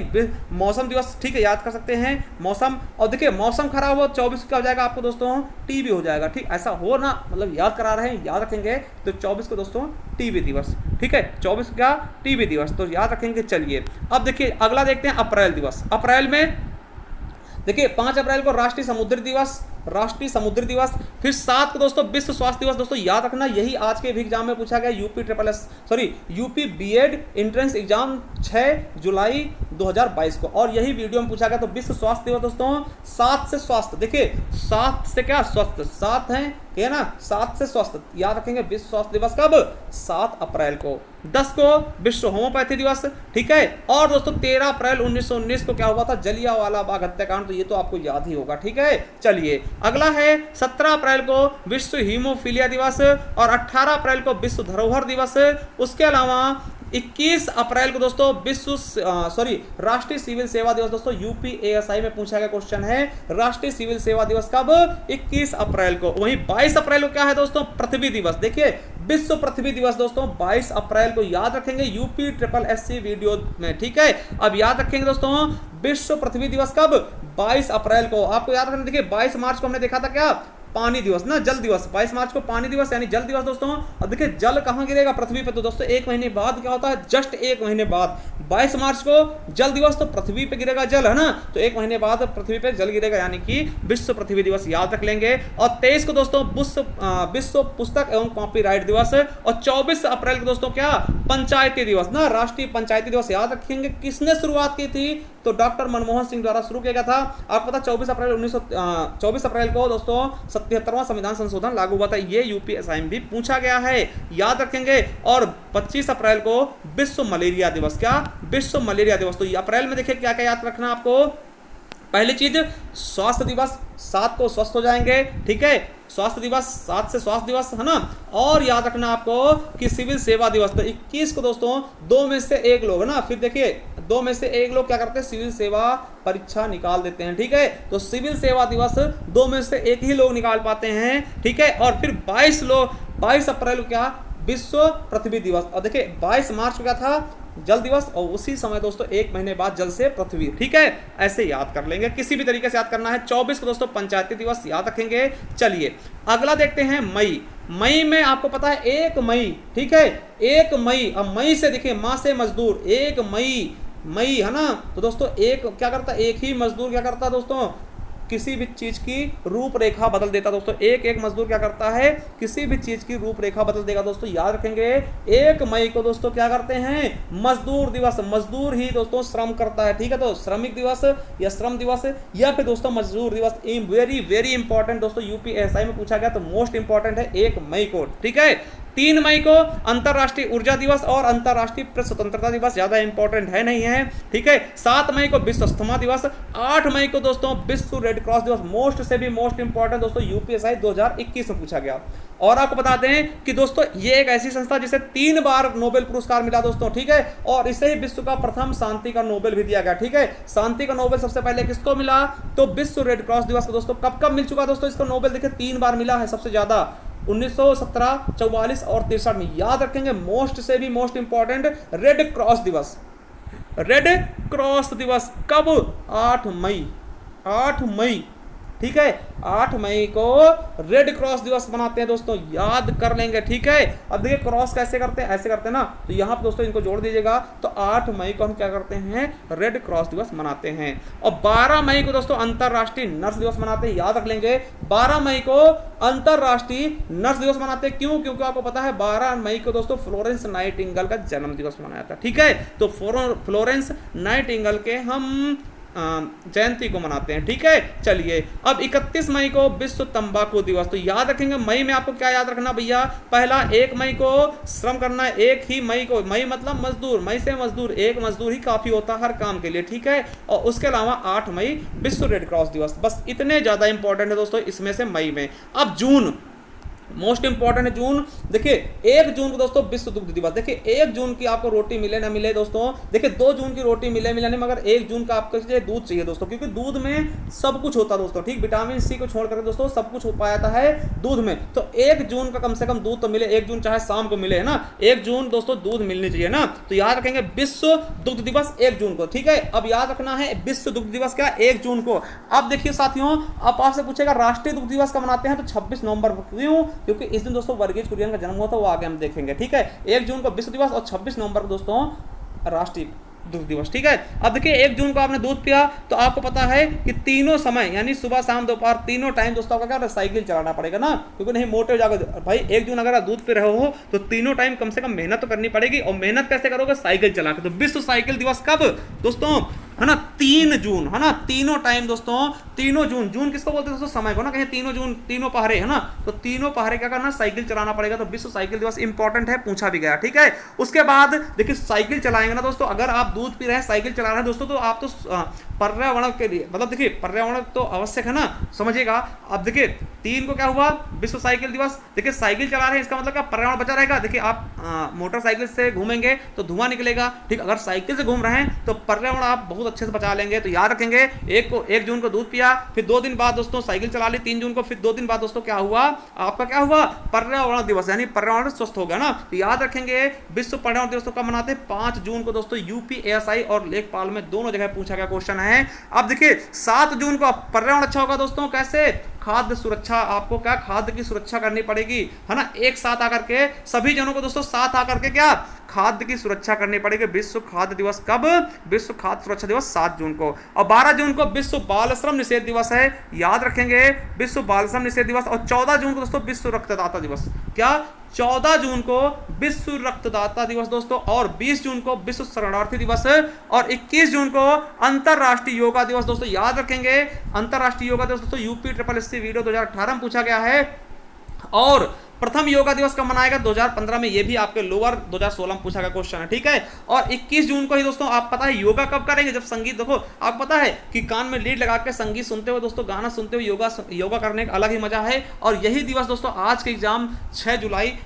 Speaker 1: मौसम दिवस, ठीक है, याद कर सकते हैं मौसम। और देखिए मौसम खराब हो 24 को क्या हो जाएगा आपको दोस्तों, टीबी हो जाएगा, ठीक। ऐसा हो ना, मतलब याद करा रहे हैं, याद रखेंगे। तो 24 को दोस्तों टीबी दिवस, ठीक है, 24 को क्या, टीबी दिवस, तो याद रखेंगे। चलिए अब देखिए अगला देखते हैं अप्रैल दिवस। अप्रैल में देखिए 5 अप्रैल को राष्ट्रीय समुद्री दिवस, राष्ट्रीय समुद्री दिवस। फिर 7 को दोस्तों विश्व स्वास्थ्य दिवस, दोस्तों याद रखना, यही आज के एग्जाम में पूछा गया, यूपी बीएड एंट्रेंस एग्जाम 6 जुलाई 2022 को, और यही वीडियो में पूछा गया। तो विश्व स्वास्थ्य दिवस दोस्तों 7 से स्वास्थ्य, देखिए 7 से क्या, स्वस्थ, 7 है, है ना, 7 से स्वस्थ, याद रखेंगे। विश्व स्वास्थ्य दिवस कब, 7 अप्रैल को। 10 को विश्व होम्योपैथी दिवस, ठीक है। और दोस्तों 13 अप्रैल 1919 को क्या हुआ था, जलियांवाला बाग हत्याकांड, तो ये तो आपको याद ही होगा, ठीक है। चलिए अगला है 17 अप्रैल को विश्व हीमोफीलिया दिवस, और 18 अप्रैल को विश्व धरोहर दिवस। उसके अलावा 21 अप्रैल को दोस्तों राष्ट्रीय सिविल सेवा दिवस, दोस्तों यूपीएसआई में पूछा गया क्वेश्चन है, राष्ट्रीय सिविल सेवा दिवस कब, 21 अप्रैल को। वहीं 22 अप्रैल को क्या है दोस्तों, पृथ्वी दिवस, देखिए विश्व पृथ्वी दिवस दोस्तों 22 अप्रैल को, याद रखेंगे UPSSC वीडियो में, ठीक है। अब याद रखेंगे दोस्तों विश्व पृथ्वी दिवस कब, 22 अप्रैल को। आपको याद रखना, देखिए 22 मार्च को हमने देखा था क्या, पानी दिवस ना, जल दिवस, 22 मार्च को पानी दिवस यानी जल दिवस दोस्तों। अब देखिए जल कहाँ गिरेगा, पृथ्वी पे, तो दोस्तों 1 महीने बाद क्या होता है, जस्ट 1 महीने बाद 22 मार्च को जल दिवस, तो पृथ्वी पे गिरेगा जल, है ना, तो एक महीने बाद पृथ्वी पे जल गिरेगा, यानी कि विश्व पृथ्वी दिवस याद रख लेंगे। और 23 को दोस्तों विश्व पुस्तक एवं कॉपीराइट दिवस, और 24 अप्रैल को दोस्तों क्या, पंचायती दिवस ना, राष्ट्रीय पंचायती दिवस याद रखेंगे। किसने शुरुआत की थी, तो डॉक्टर मनमोहन सिंह द्वारा शुरू किया गया था। आपको पता 24 अप्रैल को दोस्तों 77वां संविधान संशोधन लागू हुआ था। ये यूपीएसआई में भी पूछा गया है, याद रखेंगे। और 25 अप्रैल को विश्व मलेरिया दिवस, क्या, विश्व मलेरिया दिवस। तो अप्रैल में देखिए क्या क्या याद रखना आपको। पहली चीज स्वास्थ्य दिवस, 7 को स्वस्थ हो जाएंगे, ठीक है, स्वास्थ्य दिवस, 7 से स्वास्थ्य दिवस, है ना। और याद रखना आपको कि सिविल सेवा दिवस, तो 21 को दोस्तों 2 में से 1 लोग, है ना, फिर देखिए 2 में से 1 लोग क्या करते हैं, सिविल सेवा परीक्षा निकाल देते हैं, ठीक है। तो सिविल सेवा दिवस 2 में से 1 ही लोग निकाल पाते हैं, ठीक है। और फिर 22 अप्रैल को क्या, विश्व पृथ्वी दिवस। और देखिए 22 मार्च को क्या था, जल दिवस, और उसी समय दोस्तों 1 महीने बाद जल से पृथ्वी, ठीक है। ऐसे याद कर लेंगे, किसी भी तरीके से याद करना है। 24 को दोस्तों पंचायती दिवस याद रखेंगे। चलिए अगला देखते हैं मई। मई में आपको पता है 1 मई, ठीक है, 1 मई। अब मई से देखिए, माँ से मजदूर, 1 मई है ना। तो दोस्तों एक क्या करता है, एक ही मजदूर क्या करता है दोस्तों, किसी भी चीज की रूपरेखा बदल देता। दोस्तों एक मजदूर क्या करता है, किसी भी चीज की रूपरेखा बदल देगा। दोस्तों याद रखेंगे 1 मई को दोस्तों क्या करते हैं, मजदूर दिवस। मजदूर ही दोस्तों श्रम करता है, ठीक है। तो श्रमिक दिवस या श्रम दिवस या फिर दोस्तों मजदूर दिवस, वेरी वेरी इंपॉर्टेंट दोस्तों, यूपीएसआई में पूछा गया, तो मोस्ट इंपॉर्टेंट है 1 मई को, ठीक है। 3 मई को अंतरराष्ट्रीय ऊर्जा दिवस और अंतरराष्ट्रीय प्रेस स्वतंत्रता दिवस, ज्यादा इंपॉर्टेंट है नहीं है, ठीक है। 7 मई को विश्व अस्थमा दिवस। 8 मई को दोस्तों विश्व रेड क्रॉस दिवस, मोस्ट से भी मोस्ट इंपॉर्टेंट दोस्तों, यूपीएसआई 2021 में पूछा गया। और आपको बताते हैं कि दोस्तों ये एक ऐसी संस्था जिसे 3 बार नोबेल पुरस्कार मिला दोस्तों, ठीक है। और इसे ही विश्व का प्रथम शांति का नोबेल भी दिया गया, ठीक है। शांति का नोबेल सबसे पहले किसको मिला, तो विश्व रेड क्रॉस दिवस को दोस्तों कब मिल चुका दोस्तों, इसको नोबेल देखिए 3 बार मिला है, सबसे ज्यादा 1917, 44 और 63 में। याद रखेंगे मोस्ट से भी मोस्ट इंपॉर्टेंट, रेड क्रॉस दिवस। रेड क्रॉस दिवस कब, 8 मई, ठीक है। 8 मई को रेड क्रॉस दिवस मनाते हैं दोस्तों, याद कर लेंगे, ठीक है। अब देखिए क्रॉस कैसे करते हैं, ऐसे करते हैं ना, तो यहाँ पर दोस्तों इनको जोड़ दीजिएगा। तो 8 मई को हम क्या करते हैं, रेड क्रॉस दिवस मनाते हैं। और 12 मई को दोस्तों अंतरराष्ट्रीय नर्स दिवस मनाते हैं, याद रख लेंगे। 12 मई को अंतरराष्ट्रीय नर्स दिवस मनाते हैं, क्यों, क्योंकि आपको पता है 12 मई को दोस्तों फ्लोरेंस नाइटिंगेल का जन्म दिवस मनाया था, ठीक है। तो फ्लोरेंस नाइटिंगेल के हम जयंती को मनाते हैं, ठीक है। चलिए अब 31 मई को विश्व तंबाकू दिवस। तो याद रखेंगे मई में आपको क्या याद रखना भैया, पहला 1 मई को श्रम करना है, 1 ही मई को, मई मतलब मजदूर, मई से मजदूर, 1 मजदूर ही काफी होता है हर काम के लिए, ठीक है। और उसके अलावा 8 मई विश्व रेड क्रॉस दिवस, बस इतने ज्यादा इंपॉर्टेंट है दोस्तों इसमें से मई में। अब जून, मोस्ट इंपॉर्टेंट है जून। देखिए 1 जून को दोस्तों विश्व दुग्ध दिवस। देखिए 1 जून की आपको रोटी मिले ना मिले दोस्तों, देखिए 2 जून की रोटी मिले नहीं, मगर 1 जून का आपको दूध चाहिए दोस्तों, क्योंकि दूध में सब कुछ होता है दोस्तों, ठीक। विटामिन सी को छोड़कर दोस्तों सब कुछ हो पाता है दूध में। तो 1 जून का कम से कम दूध तो मिले, 1 जून चाहे शाम को मिले, है ना। 1 जून दोस्तों दूध मिलनी चाहिए ना। तो याद रखेंगे विश्व दुग्ध दिवस 1 जून को, ठीक है। अब याद रखना है विश्व दुग्ध दिवस क्या, 1 जून को। अब देखिए साथियों, अब आपसे पूछेगा राष्ट्रीय दुग्ध दिवस कब मनाते हैं, तो 26 नवंबर को। क्यों, क्योंकि इस दिन दोस्तों वर्गीज कुरियन का जन्म हुआ था, वो आगे हम देखेंगे, ठीक है। 1 जून को विश्व दिवस और 26 नवंबर को दोस्तों राष्ट्रीय दुग्ध दिवस, ठीक है। अब देखिए 1 जून को आपने दूध पिया, तो आपको पता है कि तीनों समय यानी सुबह शाम दोपहर तीनों टाइम दोस्तों आपका क्या साइकिल चलाना पड़ेगा ना, क्योंकि नहीं मोटे हो जाकर भाई। 1 जून अगर आप दूध पी रहे हो तो तीनों टाइम कम से कम मेहनत तो करनी पड़ेगी, और मेहनत कैसे करोगे, साइकिल चला के। तो विश्व साइकिल दिवस कब दोस्तों, है ना, 3 जून, है ना, तीनों टाइम दोस्तों, तीनों जून। जून किसको बोलते हैं दोस्तों, समय को ना, कहीं तीनों जून, तीनों पहरे, है ना। तो तीनों पहरे क्या करना, साइकिल चलाना पड़ेगा। तो विश्व साइकिल दिवस इंपॉर्टेंट है, पूछा भी गया, ठीक है। उसके बाद देखिए साइकिल चलाएंगे ना दोस्तों, अगर आप दूध पी रहे हैं साइकिल चला रहे हैं दोस्तों, तो आप तो पर्यावरण के लिए, मतलब देखिए पर्यावरण तो आवश्यक है ना, समझिएगा। अब देखिए 3 को क्या हुआ, विश्व साइकिल दिवस। देखिए साइकिल चला रहे हैं, इसका मतलब क्या, पर्यावरण बचा रहेगा। देखिए आप मोटरसाइकिल से घूमेंगे तो धुआं निकलेगा, ठीक। अगर साइकिल से घूम रहे हैं तो पर्यावरण आप बहुत अच्छे से बचा लेंगे। तो याद रखेंगे 1 जून को दूध पिया, फिर 2 दिन बाद दोस्तों साइकिल चला ली 3 जून को, फिर 2 दिन बाद दोस्तों क्या हुआ, आपका क्या हुआ, पर्यावरण दिवस, यानी पर्यावरण स्वस्थ हो गया ना। तो याद रखेंगे विश्व पर्यावरण दिवस कब मनाते हैं, 5 जून को दोस्तों। यूपीएसआई और लेखपाल में दोनों जगह पूछा गया क्वेश्चन है। अब देखिए 7 जून को पर्यावरण अच्छा होगा दोस्तों, कैसे, खाद्य सुरक्षा। आपको क्या, खाद्य की सुरक्षा करनी पड़ेगी, है ना। एक साथ आकर के सभी जनों को दोस्तों साथ आकर के क्या खाद्य की सुरक्षा करनी पड़ेगी। विश्व खाद्य दिवस कब? विश्व खाद्य सुरक्षा दिवस 7 जून को। और 12 जून को विश्व बाल श्रम निषेध दिवस है, याद रखेंगे, विश्व बाल श्रम निषेध दिवस। और 14 जून को दोस्तों विश्व रक्तदाता दिवस। क्या? 14 जून को विश्व रक्तदाता दिवस दोस्तों, और 20 जून को विश्व शरणार्थी दिवस, और 21 जून को अंतरराष्ट्रीय योगा दिवस दोस्तों, याद रखेंगे। अंतरराष्ट्रीय योगा दिवस दोस्तों यूपी SSC वीडियो 2018 में पूछा गया है। और प्रथम योगा दिवस कब मनाएगा? 2015 में। ये भी आपके लोअर 2016 में पूछा गया क्वेश्चन है, ठीक है। और 21 जून को ही दोस्तों आप पता है योगा कब करेंगे? जब संगीत, देखो आपको पता है कि कान में लीड लगा के संगीत सुनते हुए दोस्तों, गाना सुनते हुए योगा करने का अलग ही मजा है। और यही दिवस दोस्तों आज के एग्जाम 6 जुलाई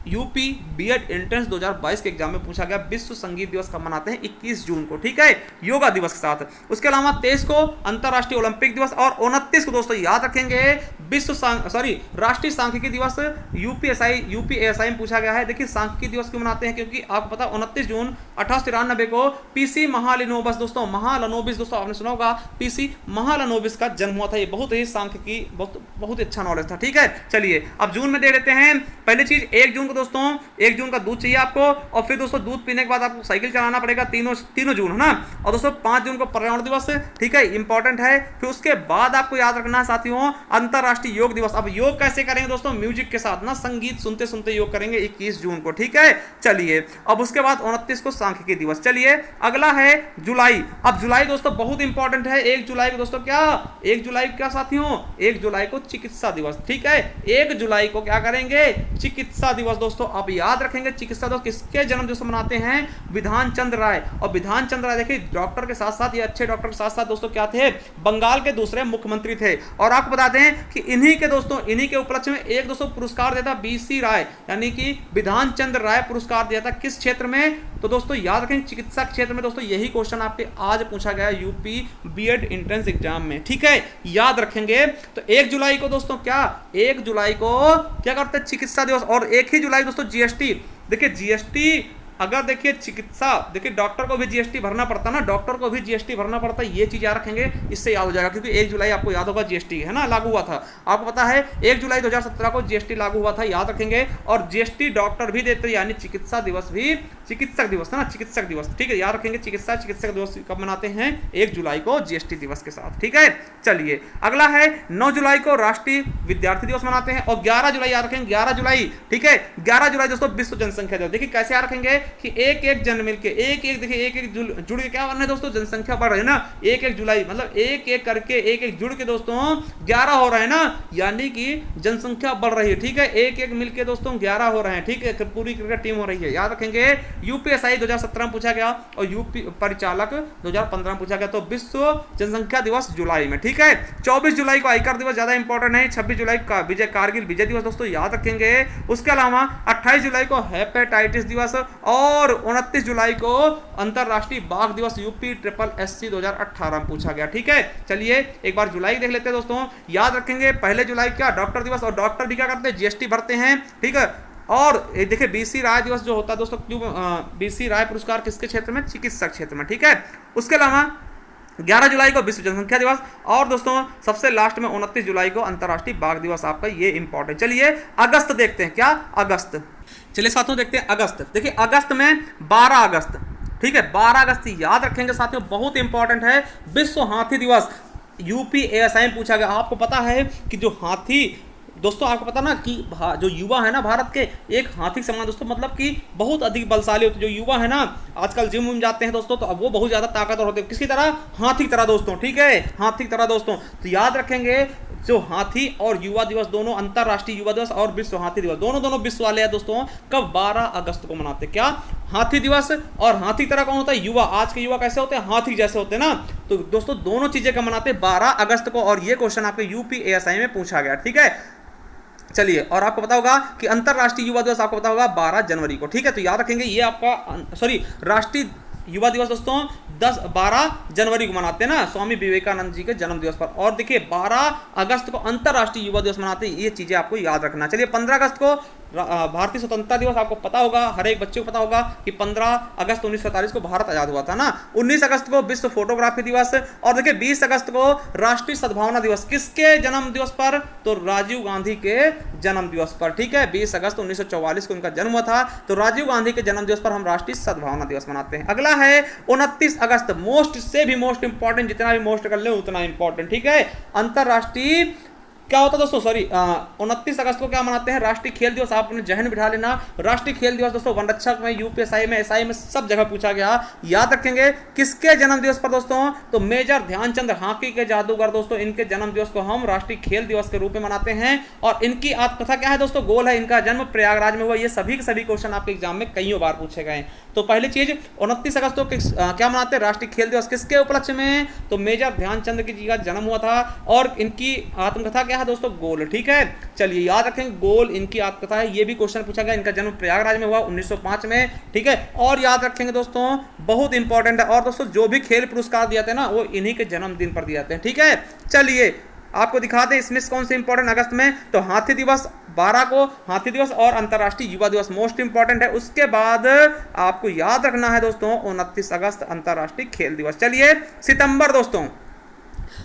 Speaker 1: यूपी बीएड एंट्रेंस 2022 के एग्जाम में पूछा गया। विश्व संगीत दिवस कब मनाते हैं? 21 जून को, ठीक है, योगा दिवस के साथ। उसके अलावा 23 को अंतरराष्ट्रीय ओलंपिक दिवस, और 29 को दोस्तों याद रखेंगे राष्ट्रीय सांख्यिकी दिवस। यूपीएसआई में पूछा गया है। देखिए सांख्यिकी दिवस क्यों मनाते हैं? क्योंकि आपको पता 29 जून 1893 को पीसी महालनोबिस दोस्तों, महालनोबिस दोस्तों आपने सुना होगा, पीसी महालनोबिस का जन्म हुआ था। ये बहुत ही सांख्यिकी बहुत अच्छा नॉलेज था, ठीक है। चलिए अब जून में दे देते हैं। पहली चीज 1 जून को दोस्तों, 1 जून का दूध चाहिए आपको, और फिर दोस्तों दूध पीने के बाद आपको साइकिल चलाना पड़ेगा, तीनों जून है ना। और दोस्तों 5 जून को पर्यावरण दिवस, ठीक है, इंपॉर्टेंट है। फिर उसके बाद आपको याद रखना है साथियों अंतरराष्ट्रीय योग दिवस। अब योग कैसे करेंगे दोस्तों? म्यूजिक के साथ ना, संगीत सुनते सुनते योग करेंगे 21 जून को, ठीक है। चलिए अब उसके बाद 29 को सांख्यिकी दिवस। चलिए अगला है जुलाई। अब जुलाई दोस्तों बहुत इंपॉर्टेंट है। 1 जुलाई को दोस्तों क्या? 1 जुलाई क्या साथियों? 1 जुलाई को चिकित्सा दिवस, ठीक है। 1 जुलाई को क्या करेंगे? चिकित्सा दिवस दोस्तों। आप याद रखेंगे चिकित्सा दिवस किसके जन्म दिवस मनाते हैं? विधान चंद्र राय। और विधान चंद्र राय देखिए डॉक्टर के साथ साथ, ये अच्छे डॉक्टर के साथ साथ दोस्तों क्या थे? बंगाल के दूसरे मुख्यमंत्री थे। और आपको बता दें कि इन्हीं के उपलक्ष्य में एक दोस्तों पुरस्कार दिया था बीसी राय, यानी कि विधान चंद्र राय पुरस्कार दिया था। किस क्षेत्र में? तो दोस्तों याद रखें चिकित्सा क्षेत्र में। दोस्तों यही क्वेश्चन आपके आज पूछा गया यूपी बीएड एंट्रेंस एग्जाम में, ठीक है, याद रखेंगे। तो 1 जुलाई को दोस्तों क्या? 1 जुलाई को क्या करते हैं? चिकित्सा दिवस। और 1 ही जुलाई दोस्तों जीएसटी। देखिए जीएसटी, अगर देखिए चिकित्सा, देखिए डॉक्टर को भी जीएसटी भरना पड़ता है ना, डॉक्टर को भी जीएसटी भरना पड़ता है। ये चीज याद रखेंगे, इससे याद हो जाएगा, क्योंकि 1 जुलाई आपको याद होगा जीएसटी है ना लागू हुआ था। आपको पता है 1 जुलाई 2017 को जीएसटी लागू हुआ था, याद रखेंगे। और जीएसटी डॉक्टर भी देते हैं, यानी चिकित्सा दिवस भी चिकित्सक दिवस है ना, चिकित्सक दिवस, ठीक है, याद रखेंगे। चिकित्सक दिवस कब मनाते हैं? 1 जुलाई को जीएसटी दिवस के साथ, ठीक है। चलिए अगला है 9 जुलाई को राष्ट्रीय विद्यार्थी दिवस मनाते हैं। और 11 जुलाई याद रखेंगे, 11 जुलाई, ठीक है, 11 जुलाई दोस्तों विश्व जनसंख्या दिवस। देखिए कैसे याद रखेंगे कि एक जन मिलके देखिए एक जुड़ के क्या करना है दोस्तों? जनसंख्या बढ़ रही है ना, 1 जुलाई मतलब एक करके एक जुड़ के दोस्तों 11 हो रहे हैं ना, यानी कि जनसंख्या बढ़ रही है, ठीक है। एक मिलके दोस्तों 11 हो रहे हैं, ठीक है, पूरी क्रिकेट टीम हो रही है, याद रखेंगे। यूपीएसआई 2017 में पूछा गया, और यूपी परिचालक 2015 में पूछा गया। तो विश्व जनसंख्या दिवस जुलाई में, ठीक है। 24 जुलाई को आयकर दिवस, ज्यादा इंपॉर्टेंट है। 26 जुलाई का कारगिल विजय दिवस दोस्तों, याद रखेंगे। उसके अलावा 28 जुलाई को हेपेटाइटिस दिवस, और 29 जुलाई को अंतरराष्ट्रीय बाघ दिवस यूपी SSC 2018 में पूछा गया, ठीक है। चलिए एक बार जुलाई देख लेते हैं दोस्तों, याद रखेंगे। 1 जुलाई क्या? डॉक्टर दिवस। और डॉक्टर भी क्या करते हैं? जीएसटी भरते हैं, ठीक है। और देखिए बीसी राय दिवस जो होता है दोस्तों, क्यों बीसी राय पुरस्कार किसके क्षेत्र में? चिकित्सा क्षेत्र में, ठीक है। उसके अलावा 11 जुलाई को विश्व जनसंख्या दिवस, और दोस्तों सबसे लास्ट में 29 जुलाई को अंतरराष्ट्रीय बाघ दिवस आपका, ये इंपॉर्टेंट। चलिए अगस्त देखते हैं, क्या? अगस्त। चलिए साथियों देखते हैं अगस्त। देखिए अगस्त में 12 अगस्त, ठीक है, 12 अगस्त याद रखेंगे साथियों, बहुत इंपॉर्टेंट है। विश्व हाथी दिवस यूपीएसआई में पूछा गया। आपको पता है कि जो हाथी दोस्तों, आपको पता ना कि जो युवा है ना भारत के, एक हाथी के समान दोस्तों, मतलब कि बहुत अधिक बलशाली होते। जो युवा है ना आजकल जिम में जाते हैं दोस्तों, तो अब वो बहुत ज्यादा ताकतवर होते हैं। किसकी तरह? हाथी की तरह दोस्तों, ठीक है, हाथी की तरह दोस्तों। तो याद रखेंगे जो हाथी और युवा दिवस दोनों, अंतरराष्ट्रीय युवा दिवस और विश्व हाथी दिवस, दोनों विश्व वाले हैं दोस्तों। कब? 12 अगस्त को मनाते। क्या? हाथी दिवस। और हाथी तरह कौन होता है? युवा। आज के युवा कैसे होते हैं? हाथी जैसे होते हैं ना। तो दोस्तों दोनों चीजें कब मनाते? 12 अगस्त को। और ये क्वेश्चन आपके यूपीएसआई में पूछा गया, ठीक है। चलिए और आपको पता होगा कि अंतरराष्ट्रीय युवा दिवस आपको पता होगा 12 जनवरी को, ठीक है। तो याद रखेंगे ये आपका राष्ट्रीय युवा दिवस दोस्तों 12 जनवरी को मनाते हैं ना, स्वामी विवेकानंद जी के जन्म दिवस पर। और देखिए 12 अगस्त को अंतरराष्ट्रीय युवा दिवस मनाते हैं, ये चीजें आपको याद रखना। चलिए 15 अगस्त को भारतीय स्वतंत्रता दिवस आपको पता होगा, हर एक बच्चे को पता होगा कि 15 अगस्त 1947 को भारत आजाद हुआ था ना। 19 अगस्त को विश्व फोटोग्राफी दिवस, और देखिए 20 अगस्त को राष्ट्रीय सद्भावना दिवस। किसके जन्म दिवस पर? तो राजीव गांधी के जन्म दिवस पर, ठीक है। 20 अगस्त 1944 को उनका जन्म हुआ था, तो राजीव गांधी के जन्म दिवस पर हम राष्ट्रीय सद्भावना दिवस मनाते हैं। अगला है 29 अगस्त, मोस्ट से भी मोस्ट इंपॉर्टेंट, जितना भी मोस्ट कर ले उतना इंपॉर्टेंट, ठीक है। अंतरराष्ट्रीय क्या होता है दोस्तों, सॉरी 29 अगस्त को क्या मनाते हैं? राष्ट्रीय खेल दिवस। आप अपने जहन बिठा लेना, राष्ट्रीय खेल दिवस दोस्तों वन रक्षक में, यूपीएसआई में, एसआई में सब जगह पूछा गया, याद रखेंगे। किसके जन्म दिवस पर दोस्तों? तो मेजर ध्यानचंद हॉकी के जादूगर दोस्तों, इनके जन्म दिवस को हम राष्ट्रीय खेल दिवस के रूप में मनाते हैं। और इनकी आत्मकथा क्या है दोस्तों? गोल है इनका जन्म प्रयागराज में हुआ। ये सभी के सभी क्वेश्चन आपके एग्जाम में कई बार पूछे गए। तो पहली चीज 29 अगस्त को क्या मनाते हैं? राष्ट्रीय खेल दिवस। किसके उपलक्ष्य में? तो मेजर ध्यानचंद जी का जन्म हुआ था। और इनकी आत्मकथा क्या है दोस्तों? गोल, ठीक है। चलिए याद रखेंगे, गोल इनकी आत्मकथा है। ये भी क्वेश्चन पूछा गया, इनका जन्म प्रयागराज में हुआ 1905 में, ठीक है। और याद रखेंगे दोस्तों, बहुत इंपॉर्टेंट है। और दोस्तों जो भी खेल पुरस्कार दिए जाते हैं ना, वो इन्हीं के जन्मदिन पर दिए जाते हैं, ठीक है। चलिए आपको दिखाते हैं इसमें कौन से इंपॉर्टेंट अगस्त में। तो हाथी दिवस 12 को, हाथी दिवस और अंतर्राष्ट्रीय युवा दिवस मोस्ट इंपॉर्टेंट है। उसके बाद आपको याद रखना है दोस्तों 29 अगस्त अंतर्राष्ट्रीय खेल दिवस। चलिए सितंबर दोस्तों,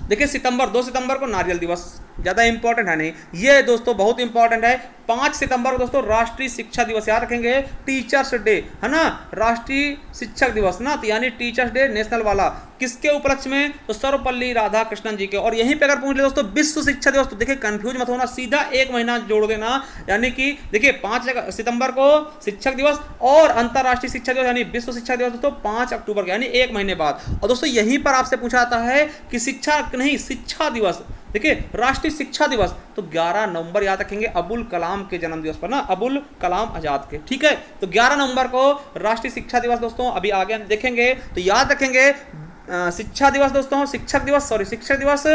Speaker 1: देखिए सितंबर 2 सितंबर को नारियल दिवस, ज़्यादा इंपॉर्टेंट है नहीं। ये दोस्तों बहुत इंपॉर्टेंट है। 5 सितंबर को दोस्तों राष्ट्रीय शिक्षा दिवस, याद रखेंगे। टीचर्स डे है ना, राष्ट्रीय शिक्षक दिवस ना, तो यानी टीचर्स डे नेशनल वाला। किसके उपलक्ष्य में? तो सर्वपल्ली राधाकृष्णन जी के। और यहीं पे अगर पूछ ले दोस्तों विश्व शिक्षा दिवस, तो देखिए कंफ्यूज मत होना, सीधा एक महीना जोड़ देना। यानी कि देखिए 5 सितंबर को शिक्षक दिवस और अंतर्राष्ट्रीय शिक्षा दिवस यानी विश्व शिक्षा दिवस दोस्तों 5 अक्टूबर को, यानी एक महीने बाद। और दोस्तों यहीं पर आपसे पूछा जाता है कि शिक्षा नहीं, शिक्षा दिवस, देखिए राष्ट्रीय शिक्षा दिवस तो 11 नवंबर याद रखेंगे, अबुल कलाम के जन्म दिवस पर ना, अबुल कलाम आजाद के, ठीक है। तो 11 नवंबर को राष्ट्रीय शिक्षा दिवस दोस्तों, अभी आगे हम देखेंगे। तो याद रखेंगे शिक्षा दिवस दोस्तों, शिक्षक दिवस, सॉरी शिक्षक दिवस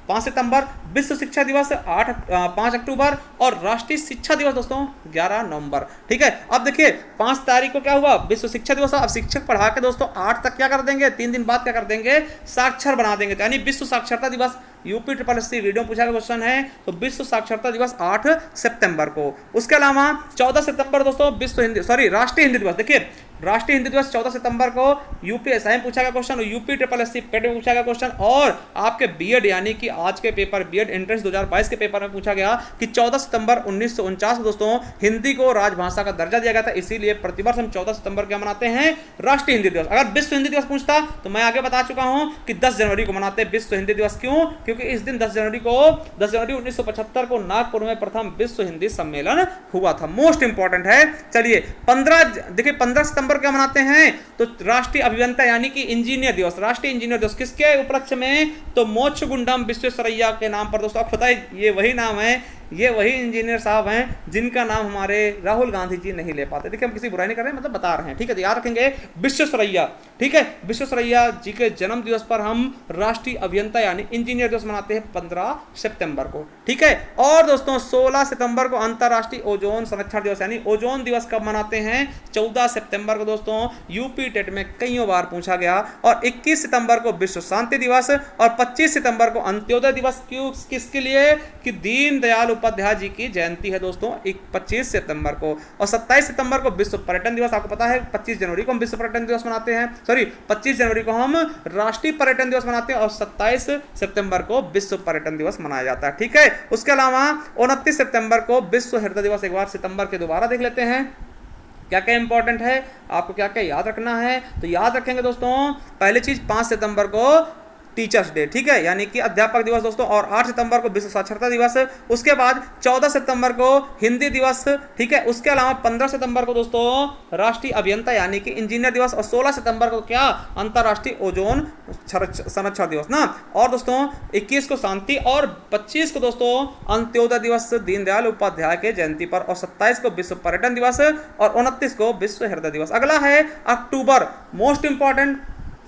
Speaker 1: 5 सितंबर, विश्व शिक्षा दिवस 5 अक्टूबर और राष्ट्रीय शिक्षा दिवस दोस्तों 11 नवंबर, ठीक है। अब देखिए 5 तारीख को क्या हुआ? विश्व शिक्षा दिवस। अब शिक्षक पढ़ा के दोस्तों 8 तक क्या कर देंगे? 3 दिन बाद क्या कर देंगे? साक्षर बना देंगे, यानी विश्व साक्षरता दिवस। यूपी SSC वीडियो पूछा गया क्वेश्चन है, तो विश्व साक्षरता दिवस 8 सितंबर को। उसके अलावा 14 सितंबर दोस्तों विश्व हिंदी, सॉरी राष्ट्रीय हिंदी दिवस। देखिए राष्ट्रीय हिंदी दिवस 14 सितंबर को यूपीएसआई में पूछा गया क्वेश्चन, यूपी SSC पेट में पूछा गया क्वेश्चन, और आपके बीएड यानी कि आज के पेपर बीएड एंट्रेंस 2022 के पेपर में पूछा गया कि 14 सितंबर 1949 दोस्तों हिंदी को राजभाषा का दर्जा दिया गया था। इसीलिए प्रतिवर्ष हम 14 सितंबर क्या मनाते हैं? राष्ट्रीय हिंदी दिवस। अगर विश्व हिंदी दिवस पूछता तो मैं आगे बता चुका हूं कि 10 जनवरी को मनाते हैं विश्व हिंदी दिवस। क्यों? क्योंकि इस दिन 10 जनवरी 1975 को नागपुर में प्रथम विश्व हिंदी सम्मेलन हुआ था। मोस्ट इंपॉर्टेंट है। चलिए 15 सितंबर क्या मनाते हैं? तो राष्ट्रीय अभियंता यानी कि इंजीनियर दिवस, राष्ट्रीय इंजीनियर दिवस। किसके उपलक्ष्य में? तो मोक्षगुंडम विश्वेश्वरैया के नाम पर दोस्तों। आपको पता है ये वही नाम है, ये वही इंजीनियर साहब हैं जिनका नाम हमारे राहुल गांधी जी नहीं ले पाते। देखिए हम किसी बुराई नहीं कर रहे हैं, मतलब बता रहे हैं, ठीक है। तो याद रखेंगे विश्वेश्वरैया, ठीक है। विश्वेश्वरैया जी के जन्म दिवस पर हम राष्ट्रीय अभियंता यानी इंजीनियर दिवस मनाते हैं 15 सितंबर को, ठीक है। और दोस्तों 16 सितंबर को अंतर्राष्ट्रीय ओजोन संरक्षण दिवस यानी ओजोन दिवस कब मनाते हैं? 14 सितंबर को दोस्तों, यूपी टेट में कई बार पूछा गया। और 21 सितंबर को विश्व शांति दिवस और 25 सितंबर को अंत्योदय दिवस। क्यों? किसके लिए? कि दीनदयाल उपाध्याय जी की जयंती है दोस्तों 25 सितंबर को। और 27 सितंबर को विश्व पर्यटन दिवस। आपको पता है 25 जनवरी को हम विश्व पर्यटन दिवस मनाते हैं, सॉरी 25 जनवरी को हम राष्ट्रीय पर्यटन दिवस मनाते हैं और 27 सितंबर को विश्व पर्यटन दिवस मनाया जाता है, ठीक है। उसके अलावा 29 सितंबर को विश्व हृदय दिवस। एक बार सितंबर के दोबारा देख लेते हैं क्या क्या इंपॉर्टेंट है, आपको क्या क्या याद रखना है। तो याद रखेंगे दोस्तों, पहली चीज 5 सितंबर को टीचर्स डे, ठीक है, यानी कि अध्यापक दिवस दोस्तों। और 8 सितंबर को विश्व साक्षरता दिवस। उसके बाद 14 सितंबर को हिंदी दिवस, ठीक है। उसके अलावा 15 सितंबर को दोस्तों राष्ट्रीय अभियंता यानी कि इंजीनियर दिवस। और 16 सितंबर को क्या? अंतर्राष्ट्रीय ओजोन संरक्षण दिवस ना। और दोस्तों 21 को शांति और 25 को दोस्तों अंत्योदय दिवस दीनदयाल उपाध्याय के जयंती पर। और 27 को विश्व पर्यटन दिवस और 29 को विश्व हृदय दिवस। अगला है अक्टूबर, मोस्ट इंपॉर्टेंट।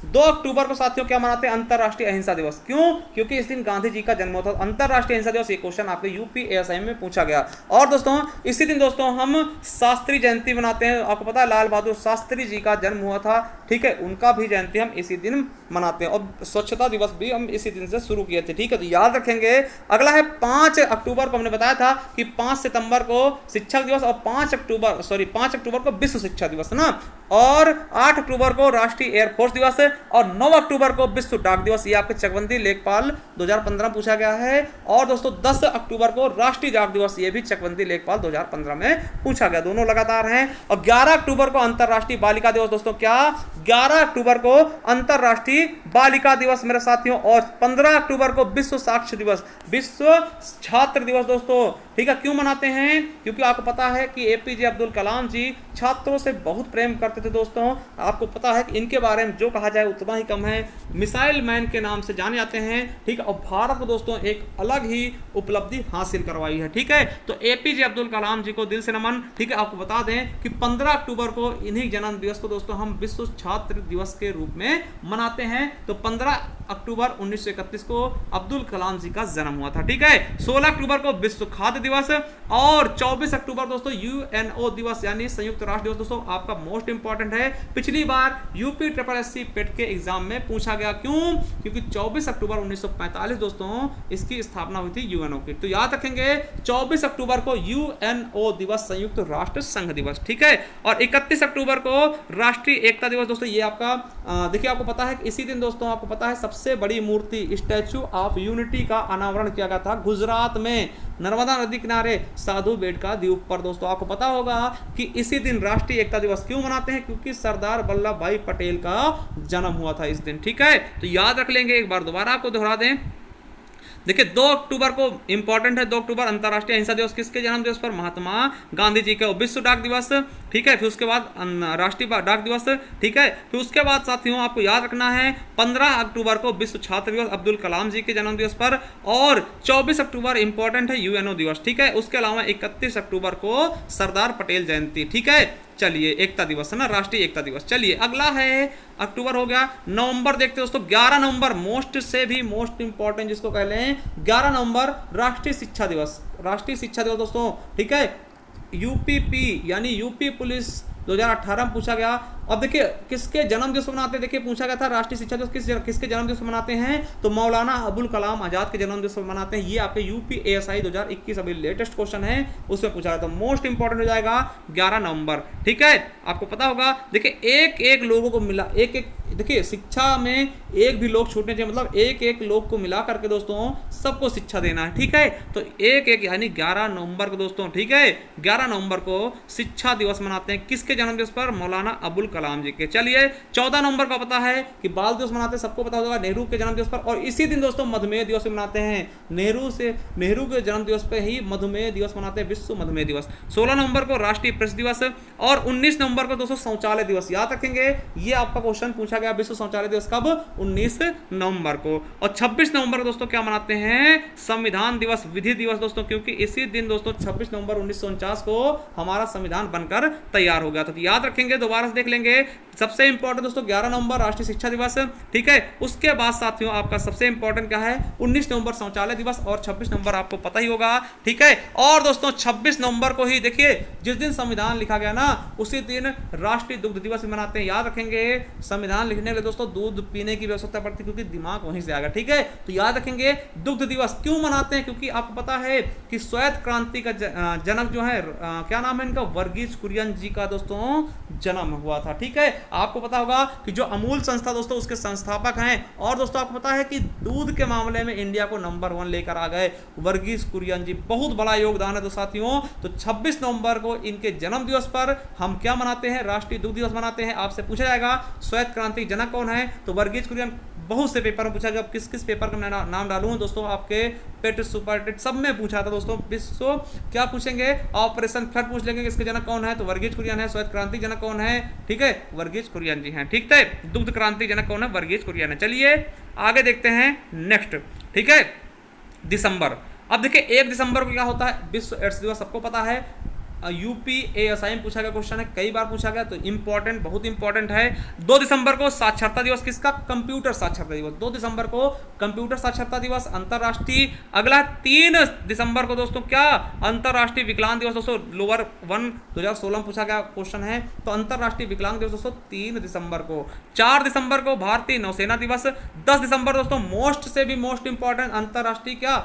Speaker 1: 2 अक्टूबर को साथियों क्या मनाते हैं? अंतर्राष्ट्रीय अहिंसा दिवस। क्यों? क्योंकि इस दिन गांधी जी का जन्म हुआ था। अंतर्राष्ट्रीय अहिंसा दिवस, ये क्वेश्चन आपके यूपी एएसआई में पूछा गया। और दोस्तों इसी दिन दोस्तों हम शास्त्री जयंती मनाते हैं। आपको पता है लाल बहादुर शास्त्री जी का जन्म हुआ था ठीक है, उनका भी जयंती हम इसी दिन मनाते हैं। और स्वच्छता दिवस भी हम इसी दिन से शुरू किए थे, ठीक है, तो याद रखेंगे। अगला है 5 अक्टूबर को, हमने बताया था कि 5 सितंबर को शिक्षक दिवस और 5 अक्टूबर को विश्व शिक्षा दिवस ना, और 8 अक्टूबर को राष्ट्रीय एयरफोर्स दिवस और 9 अक्टूबर को विश्व डाक दिवस। ये आपके चकबंदी लेखपाल 2015 पूछा गया है। और दोस्तों 10 अक्टूबर को राष्ट्रीय डाक दिवस, ये भी चकबंदी लेखपाल 2015 में पूछा गया, दोनों लगातार हैं। और 11 अक्टूबर को अंतरराष्ट्रीय बालिका दिवस दोस्तों, क्या 11 अक्टूबर को अंतरराष्ट्रीय बालिका दिवस मेरे साथियों। और 15 अक्टूबर को विश्व साक्षर दिवस, विश्व छात्र दिवस दोस्तों, ठीक है। क्यों मनाते हैं? क्योंकि आपको पता है कि एपीजे अब्दुल कलाम जी छात्रों से बहुत प्रेम करते थे दोस्तों। आपको पता है कि इनके बारे में जो कहा जाए उतना ही कम है, मिसाइल मैन के नाम से जाने जाते हैं, ठीक है। और भारत को दोस्तों एक अलग ही उपलब्धि हासिल करवाई है, ठीक है। तो एपीजे अब्दुल कलाम जी को दिल से नमन, ठीक है। आपको बता दें कि 15 अक्टूबर को इन्हीं जन्म दिवस को दोस्तों हम विश्व छात्र दिवस के रूप में मनाते हैं। तो 15 अक्टूबर 1931 को अब्दुल कलाम जी का जन्म हुआ था, ठीक है। 16 अक्टूबर को विश्व खाद्य दिवस और 24 अक्टूबर दोस्तों यूएनओ दिवस यानी संयुक्त राष्ट्र दिवस दोस्तों आपका मोस्ट इंपॉर्टेंट है। पिछली बार यूपी SSC पेट के एग्जाम में पूछा गया, क्यों? क्योंकि 24 अक्टूबर 1945 दोस्तों इसकी स्थापना हुई थी यूएनओ की। तो याद रखेंगे 24 अक्टूबर को यूएनओ दिवस, संयुक्त राष्ट्र संघ दिवस, ठीक है। और 31 अक्टूबर को राष्ट्रीय एकता दिवस दोस्तों। ये आपका देखिए, आपको पता है कि इसी दिन दोस्तों आपको पता है सबसे बड़ी मूर्ति स्टैच्यू ऑफ यूनिटी का अनावरण किया गया था गुजरात में, नर्मदा नदी किनारे साधु बेटका द्वीप पर दोस्तों। आपको पता होगा कि इसी दिन राष्ट्रीय एकता दिवस क्यों मनाते हैं? क्योंकि सरदार वल्लभ भाई पटेल का जन्म हुआ था इस दिन, ठीक है। तो याद रख लेंगे, एक बार दोबारा आपको दोहरा दें। देखिए 2 अक्टूबर को इंपॉर्टेंट है, 2 अक्टूबर अंतर्राष्ट्रीय अहिंसा दिवस, किसके जन्म दिवस पर? महात्मा गांधी जी के। विश्व डाक दिवस, ठीक है। फिर उसके बाद राष्ट्रीय डाक दिवस, ठीक है। फिर उसके बाद साथियों आपको याद रखना है 15 अक्टूबर को विश्व छात्र दिवस अब्दुल कलाम जी के जन्म दिवस पर, और 24 अक्टूबर इंपॉर्टेंट है यूएनओ दिवस, ठीक है। उसके अलावा 31 अक्टूबर को सरदार पटेल जयंती, ठीक है। चलिए एकता दिवस है ना, राष्ट्रीय एकता दिवस। चलिए अगला है अक्टूबर हो गया। नवंबर देखते हैं दोस्तों, 11 नवंबर मोस्ट से भी मोस्ट इंपॉर्टेंट जिसको कह लें, 11 नवंबर राष्ट्रीय शिक्षा दिवस, राष्ट्रीय शिक्षा दिवस दोस्तों, ठीक है। यूपीपी यानी यूपी पुलिस 2018 में पूछा गया। अब देखिए किसके जन्म दिवस मनाते हैं, देखिए पूछा गया था राष्ट्रीय शिक्षा दिवस किसके जन्म दिवस मनाते हैं, तो मौलाना अबुल कलाम आजाद के जन्म दिवस मनाते हैं। ये आपके यूपी ASI 2021 अभी लेटेस्ट क्वेश्चन है, उसमें पूछा गया, तो मोस्ट इंपॉर्टेंट हो जाएगा 11 नवंबर, ठीक है। आपको पता होगा देखिए एक एक लोगों को मिला, एक एक देखिए शिक्षा में एक भी लोग छूटने चाहिए, मतलब एक एक लोग को मिला करके दोस्तों सबको शिक्षा देना है, ठीक है। तो एक एक यानी 11 नवंबर को दोस्तों, ठीक है, 11 नवंबर को शिक्षा दिवस मनाते हैं। किसके जन्म दिवस पर? मौलाना अबुल कलाम जी के। चलिए 14 नवंबर का पता है कि बाल दिवस मनाते हैं, सबको पता होगा, नेहरू के जन्म दिवस पर। और इसी दिन दोस्तों मधुमेह दिवस मनाते हैं, नेहरू के जन्म दिवस पर ही मधुमेह दिवस मनाते हैं, विश्व मधुमेह दिवस। 16 नवंबर को राष्ट्रीय प्रेस दिवस और 19 नवंबर को दोस्तों शौचालय दिवस। याद रखेंगे ये आपका क्वेश्चन पूछा गया, विश्व शौचालय दिवस कब? 19 नवंबर को। और 26 नवंबर को दोस्तों क्या मनाते हैं? संविधान दिवस, विधि दिवस दोस्तों, क्योंकि इसी दिन दोस्तों 26 नवंबर 1949 को हमारा संविधान बनकर तैयार हो गया था। तो याद रखेंगे, दोबारा से देख लेंगे। सबसे इंपॉर्टेंट दोस्तों 11 नवंबर राष्ट्रीय शिक्षा दिवस, ठीक है। उसके बाद साथियों आपका सबसे इंपॉर्टेंट क्या है? 19 नवंबर शौचालय दिवस और 26 नवंबर आपको पता ही होगा, ठीक है। और दोस्तों 26 नवंबर को ही देखिए जिस दिन संविधान लिखा गया ना, उसी दिन राष्ट्रीय दुग्ध दिवस भी मनाते हैं। याद रखेंगे संविधान लिखने के लिए दोस्तों दूध पीने की व्यवस्था पड़ती है, क्योंकि दिमाग वहीं से आएगा, ठीक है। तो याद रखेंगे दुग्ध दिवस क्यों मनाते हैं? क्योंकि आपको पता है कि श्वेत क्रांति का जनक जो है, क्या नाम है इनका? वर्गीज कुरियन जी का दोस्तों जन्म हुआ था, ठीक है। आपको पता होगा कि जो अमूल संस्था दोस्तों उसके संस्थापक हैं। और दोस्तों आपको पता है कि दूध के मामले में इंडिया को नंबर 1 लेकर आ गए वर्गीज कुरियन जी, बहुत बड़ा योगदान है। तो साथियों तो 26 नवंबर को इनके जन्म दिवस पर हम क्या मनाते हैं? राष्ट्रीय दुग्ध दिवस मनाते हैं। आपसे पूछा जाएगा श्वेत क्रांति जनक कौन है, तो वर्गीज कुरियन। बहुत से पेपर में पूछा गया, किस किस पेपर का नाम डालूं दोस्तों, आपके पेट सुपर टेट सब में पूछा था दोस्तों। विश्व क्या पूछेंगे? ऑपरेशन फ्लड पूछ लेंगे, किसके जनक कौन है, तो वर्गीज कुरियन है। श्वेत क्रांति जनक कौन है, ठीक है, वर्गीज कुरियन जी हैं, ठीक है। दुग्ध क्रांति जनक कौन है? वर्गीज कुरियन है। चलिए आगे देखते हैं नेक्स्ट, ठीक है। दिसंबर। अब देखिए 1 दिसंबर को क्या होता है? विश्व एड्स दिवस, सबको पता है। UPASI में पूछा गया क्वेश्चन है, कई बार पूछा गया, तो इंपॉर्टेंट, बहुत इंपॉर्टेंट है। 2 दिसंबर को साक्षरता दिवस किसका? कंप्यूटर साक्षरता दिवस। 2 दिसंबर को कंप्यूटर साक्षरता दिवस अंतरराष्ट्रीय। अगला 3 दिसंबर को दोस्तों क्या? अंतरराष्ट्रीय विकलांग दिवस। दोस्तों लोअर 1 2016 में पूछा गया क्वेश्चन है, तो अंतरराष्ट्रीय विकलांग दिवस दोस्तों 3 दिसंबर को। 4 दिसंबर को भारतीय नौसेना दिवस। 10 दिसंबर दोस्तों मोस्ट से भी मोस्ट इंपॉर्टेंट अंतरराष्ट्रीय क्या?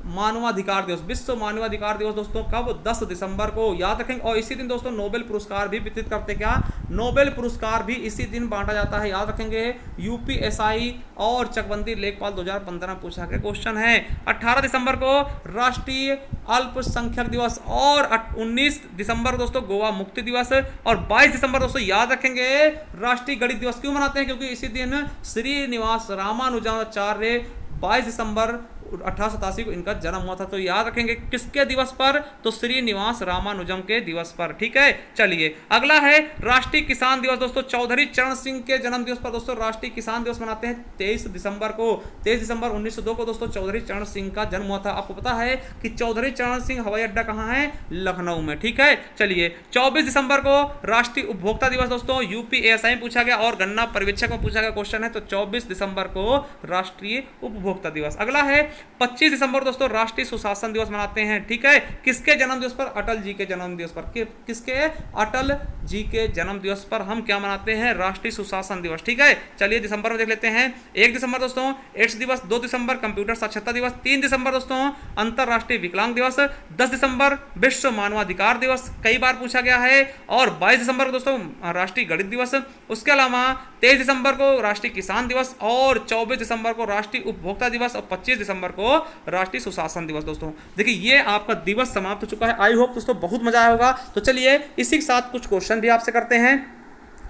Speaker 1: मानवाधिकार दिवस, विश्व मानवाधिकार दिवस दोस्तों कब? 10 दिसंबर को, याद रखेंगे। और इसी दिन दोस्तों नोबेल पुरस्कार भी वितरित करते, क्या? नोबेल पुरस्कार भी इसी दिन बांटा जाता है, याद रखेंगे। UPSI और चकबंदी लेखपाल 2015 में पूछा गया क्वेश्चन है। 18 दिसंबर को राष्ट्रीय अल्पसंख्यक दिवस, और 19 दिसंबर दोस्तों गोवा मुक्ति दिवस, और 22 दिसंबर दोस्तों याद रखेंगे राष्ट्रीय गणित दिवस। क्यों मनाते हैं? क्योंकि इसी दिन श्रीनिवास रामानुजाचार्य 22 दिसंबर 1887 को इनका जन्म हुआ था। तो याद रखेंगे किसके दिवस पर? तो श्रीनिवास रामानुजम के दिवस पर। ठीक है, चलिए अगला है राष्ट्रीय किसान दिवस। दोस्तों चौधरी चरण सिंह के जन्म दिवस पर दोस्तों राष्ट्रीय किसान दिवस मनाते हैं 23 दिसंबर को। 23 दिसंबर 1902 को दोस्तों चौधरी चरण सिंह का जन्म हुआ था। आपको पता है कि चौधरी चरण सिंह हवाई अड्डा कहाँ है? लखनऊ में। ठीक है, चलिए 24 दिसंबर को राष्ट्रीय उपभोक्ता दिवस दोस्तों UPASI में पूछा गया, और गन्ना पर्यवेक्षक में पूछा गया क्वेश्चन है, तो 24 दिसंबर को राष्ट्रीय उपभोक्ता दिवस। अगला है 25 दिसंबर दोस्तों राष्ट्रीय सुशासन दिवस मनाते हैं। ठीक है, किसके जन्म दिवस पर? अटल जी के जन्म दिवस पर। किसके? अटल जी के जन्म दिवस पर हम क्या मनाते हैं? राष्ट्रीय सुशासन दिवस। ठीक है, चलिए दिसंबर में देख लेते हैं। 1 दिसंबर दोस्तों एड्स दिवस। 2 दिसंबर कंप्यूटर साक्षरता दिवस। 3 दिसंबर दोस्तों अंतरराष्ट्रीय विकलांग दिवस। 10 दिसंबर विश्व मानवाधिकार दिवस, कई बार पूछा गया है। और 22 दिसंबर को दोस्तों राष्ट्रीय गणित दिवस। उसके अलावा 23 दिसंबर को राष्ट्रीय किसान दिवस, और 24 दिसंबर को राष्ट्रीय उपभोक्ता दिवस, और 25 दिसंबर को राष्ट्रीय सुशासन दिवस। दोस्तों देखिए ये आपका दिवस समाप्त हो चुका है। आई होप दोस्तों बहुत मजा आया होगा। तो चलिए इसी के साथ कुछ क्वेश्चन भी आपसे करते हैं।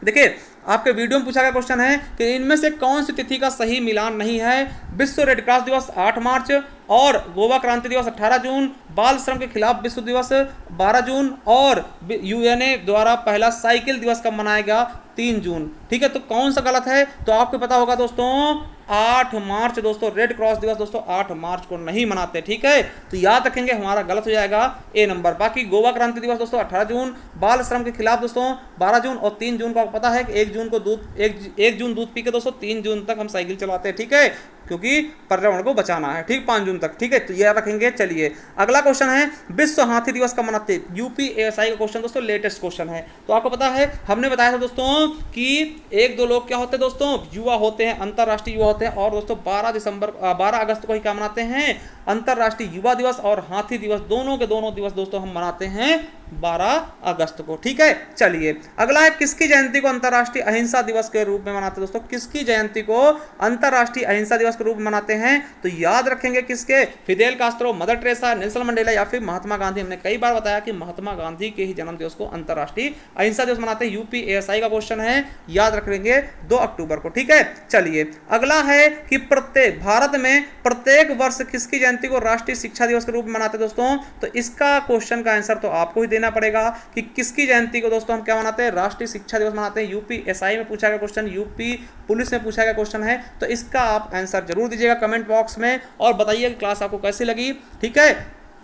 Speaker 1: देखिए आपके वीडियो में पूछा गया क्वेश्चन है कि इनमें से कौन सी तिथि का सही मिलान नहीं है? विश्व रेड क्रॉस दिवस 8 मार्च, और गोवा क्रांति दिवस 18 जून, बाल श्रम के खिलाफ विश्व दिवस 12 जून, और UNA द्वारा पहला साइकिल दिवस कब मनाया गया? 3 जून। ठीक है, तो कौन सा गलत है? तो आपको पता होगा दोस्तों 8 मार्च दोस्तों रेड क्रॉस दिवस दोस्तों 8 मार्च को नहीं मनाते। ठीक है, तो याद रखेंगे हमारा गलत हो जाएगा A नंबर। बाकी गोवा क्रांति दिवस दोस्तों 18 जून, बाल श्रम के खिलाफ दोस्तों 12 जून, और 3 जून को आपको पता है कि 1 जून दूध पी के दोस्तों 3 जून तक हम साइकिल चलाते हैं। ठीक है, क्योंकि पर्यावरण को बचाना है। ठीक, 5 जून तक। ठीक है, तो याद रखेंगे। चलिए अगला क्वेश्चन है विश्व हाथी दिवस कब मनाते हैं? UPASI का क्वेश्चन दोस्तों लेटेस्ट क्वेश्चन है। तो आपको पता है हमने बताया था दोस्तों कि 1-2 लोग क्या होते हैं दोस्तों? युवा होते हैं, अंतरराष्ट्रीय युवा होते हैं। और दोस्तों 12 अगस्त को ही क्या मनाते हैं? अंतरराष्ट्रीय युवा दिवस और हाथी दिवस, दोनों के दोनों दिवस दोस्तों हम मनाते हैं 12 अगस्त को। ठीक है, चलिए अगला है किसकी जयंती को अंतरराष्ट्रीय अहिंसा दिवस के रूप में मनाते हैं? दोस्तों किसकी जयंती को अंतरराष्ट्रीय अहिंसा दिवस के रूप में मनाते हैं? तो याद रखेंगे किसके? Fidel Castro, mother Teresa, Nelson Mandela, या फिर महात्मा गांधी। हमने कई बार बताया कि महात्मा गांधी के ही जन्म दिवस को अंतरराष्ट्रीय अहिंसा दिवस मनाते हैं। UPASI का क्वेश्चन है, याद रखेंगे 2 अक्टूबर को। ठीक है, चलिए अगला है कि भारत में प्रत्येक वर्ष किसकी जयंती को राष्ट्रीय शिक्षा दिवस के रूप में मनाते हैं? दोस्तों तो इसका क्वेश्चन का आंसर तो आपको ही देना पड़ेगा कि किसकी जयंती को दोस्तों हम क्या मनाते हैं? राष्ट्रीय शिक्षा दिवस मनाते हैं। UPSI में पूछा गया क्वेश्चन, UP पुलिस में पूछा गया क्वेश्चन है, तो इसका आप आंसर जरूर दीजिएगा कमेंट बॉक्स में, और बताइए कि क्लास आपको कैसी लगी। ठीक है,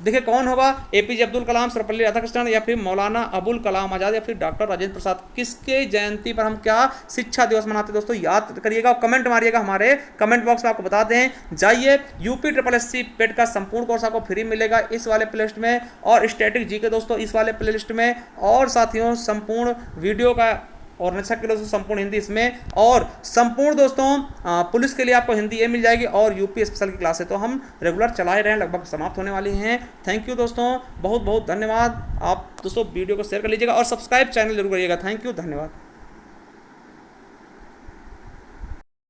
Speaker 1: देखिए कौन होगा? APJ अब्दुल कलाम, सर्वपल्ली राधाकृष्णन, या फिर मौलाना अबुल कलाम आजाद, या फिर डॉक्टर राजेंद्र प्रसाद। किसके जयंती पर हम क्या शिक्षा दिवस मनाते हैं? दोस्तों याद करिएगा, कमेंट मारिएगा हमारे कमेंट बॉक्स में। आपको बता दें, जाइए UPSSC पेट का संपूर्ण कोर्स आपको फ्री मिलेगा इस वाले प्लेलिस्ट में, और स्टैटिक GK दोस्तों इस वाले प्लेलिस्ट में, और साथियों संपूर्ण वीडियो का और नक्शा के दोस्तों संपूर्ण हिंदी इसमें, और संपूर्ण दोस्तों पुलिस के लिए आपको हिंदी ये मिल जाएगी, और UP स्पेशल की क्लासें तो हम रेगुलर चला ही रहे हैं, लगभग समाप्त होने वाली हैं। थैंक यू दोस्तों, बहुत बहुत धन्यवाद। आप दोस्तों वीडियो को शेयर कर लीजिएगा और सब्सक्राइब चैनल जरूर करिएगा। थैंक यू, धन्यवाद।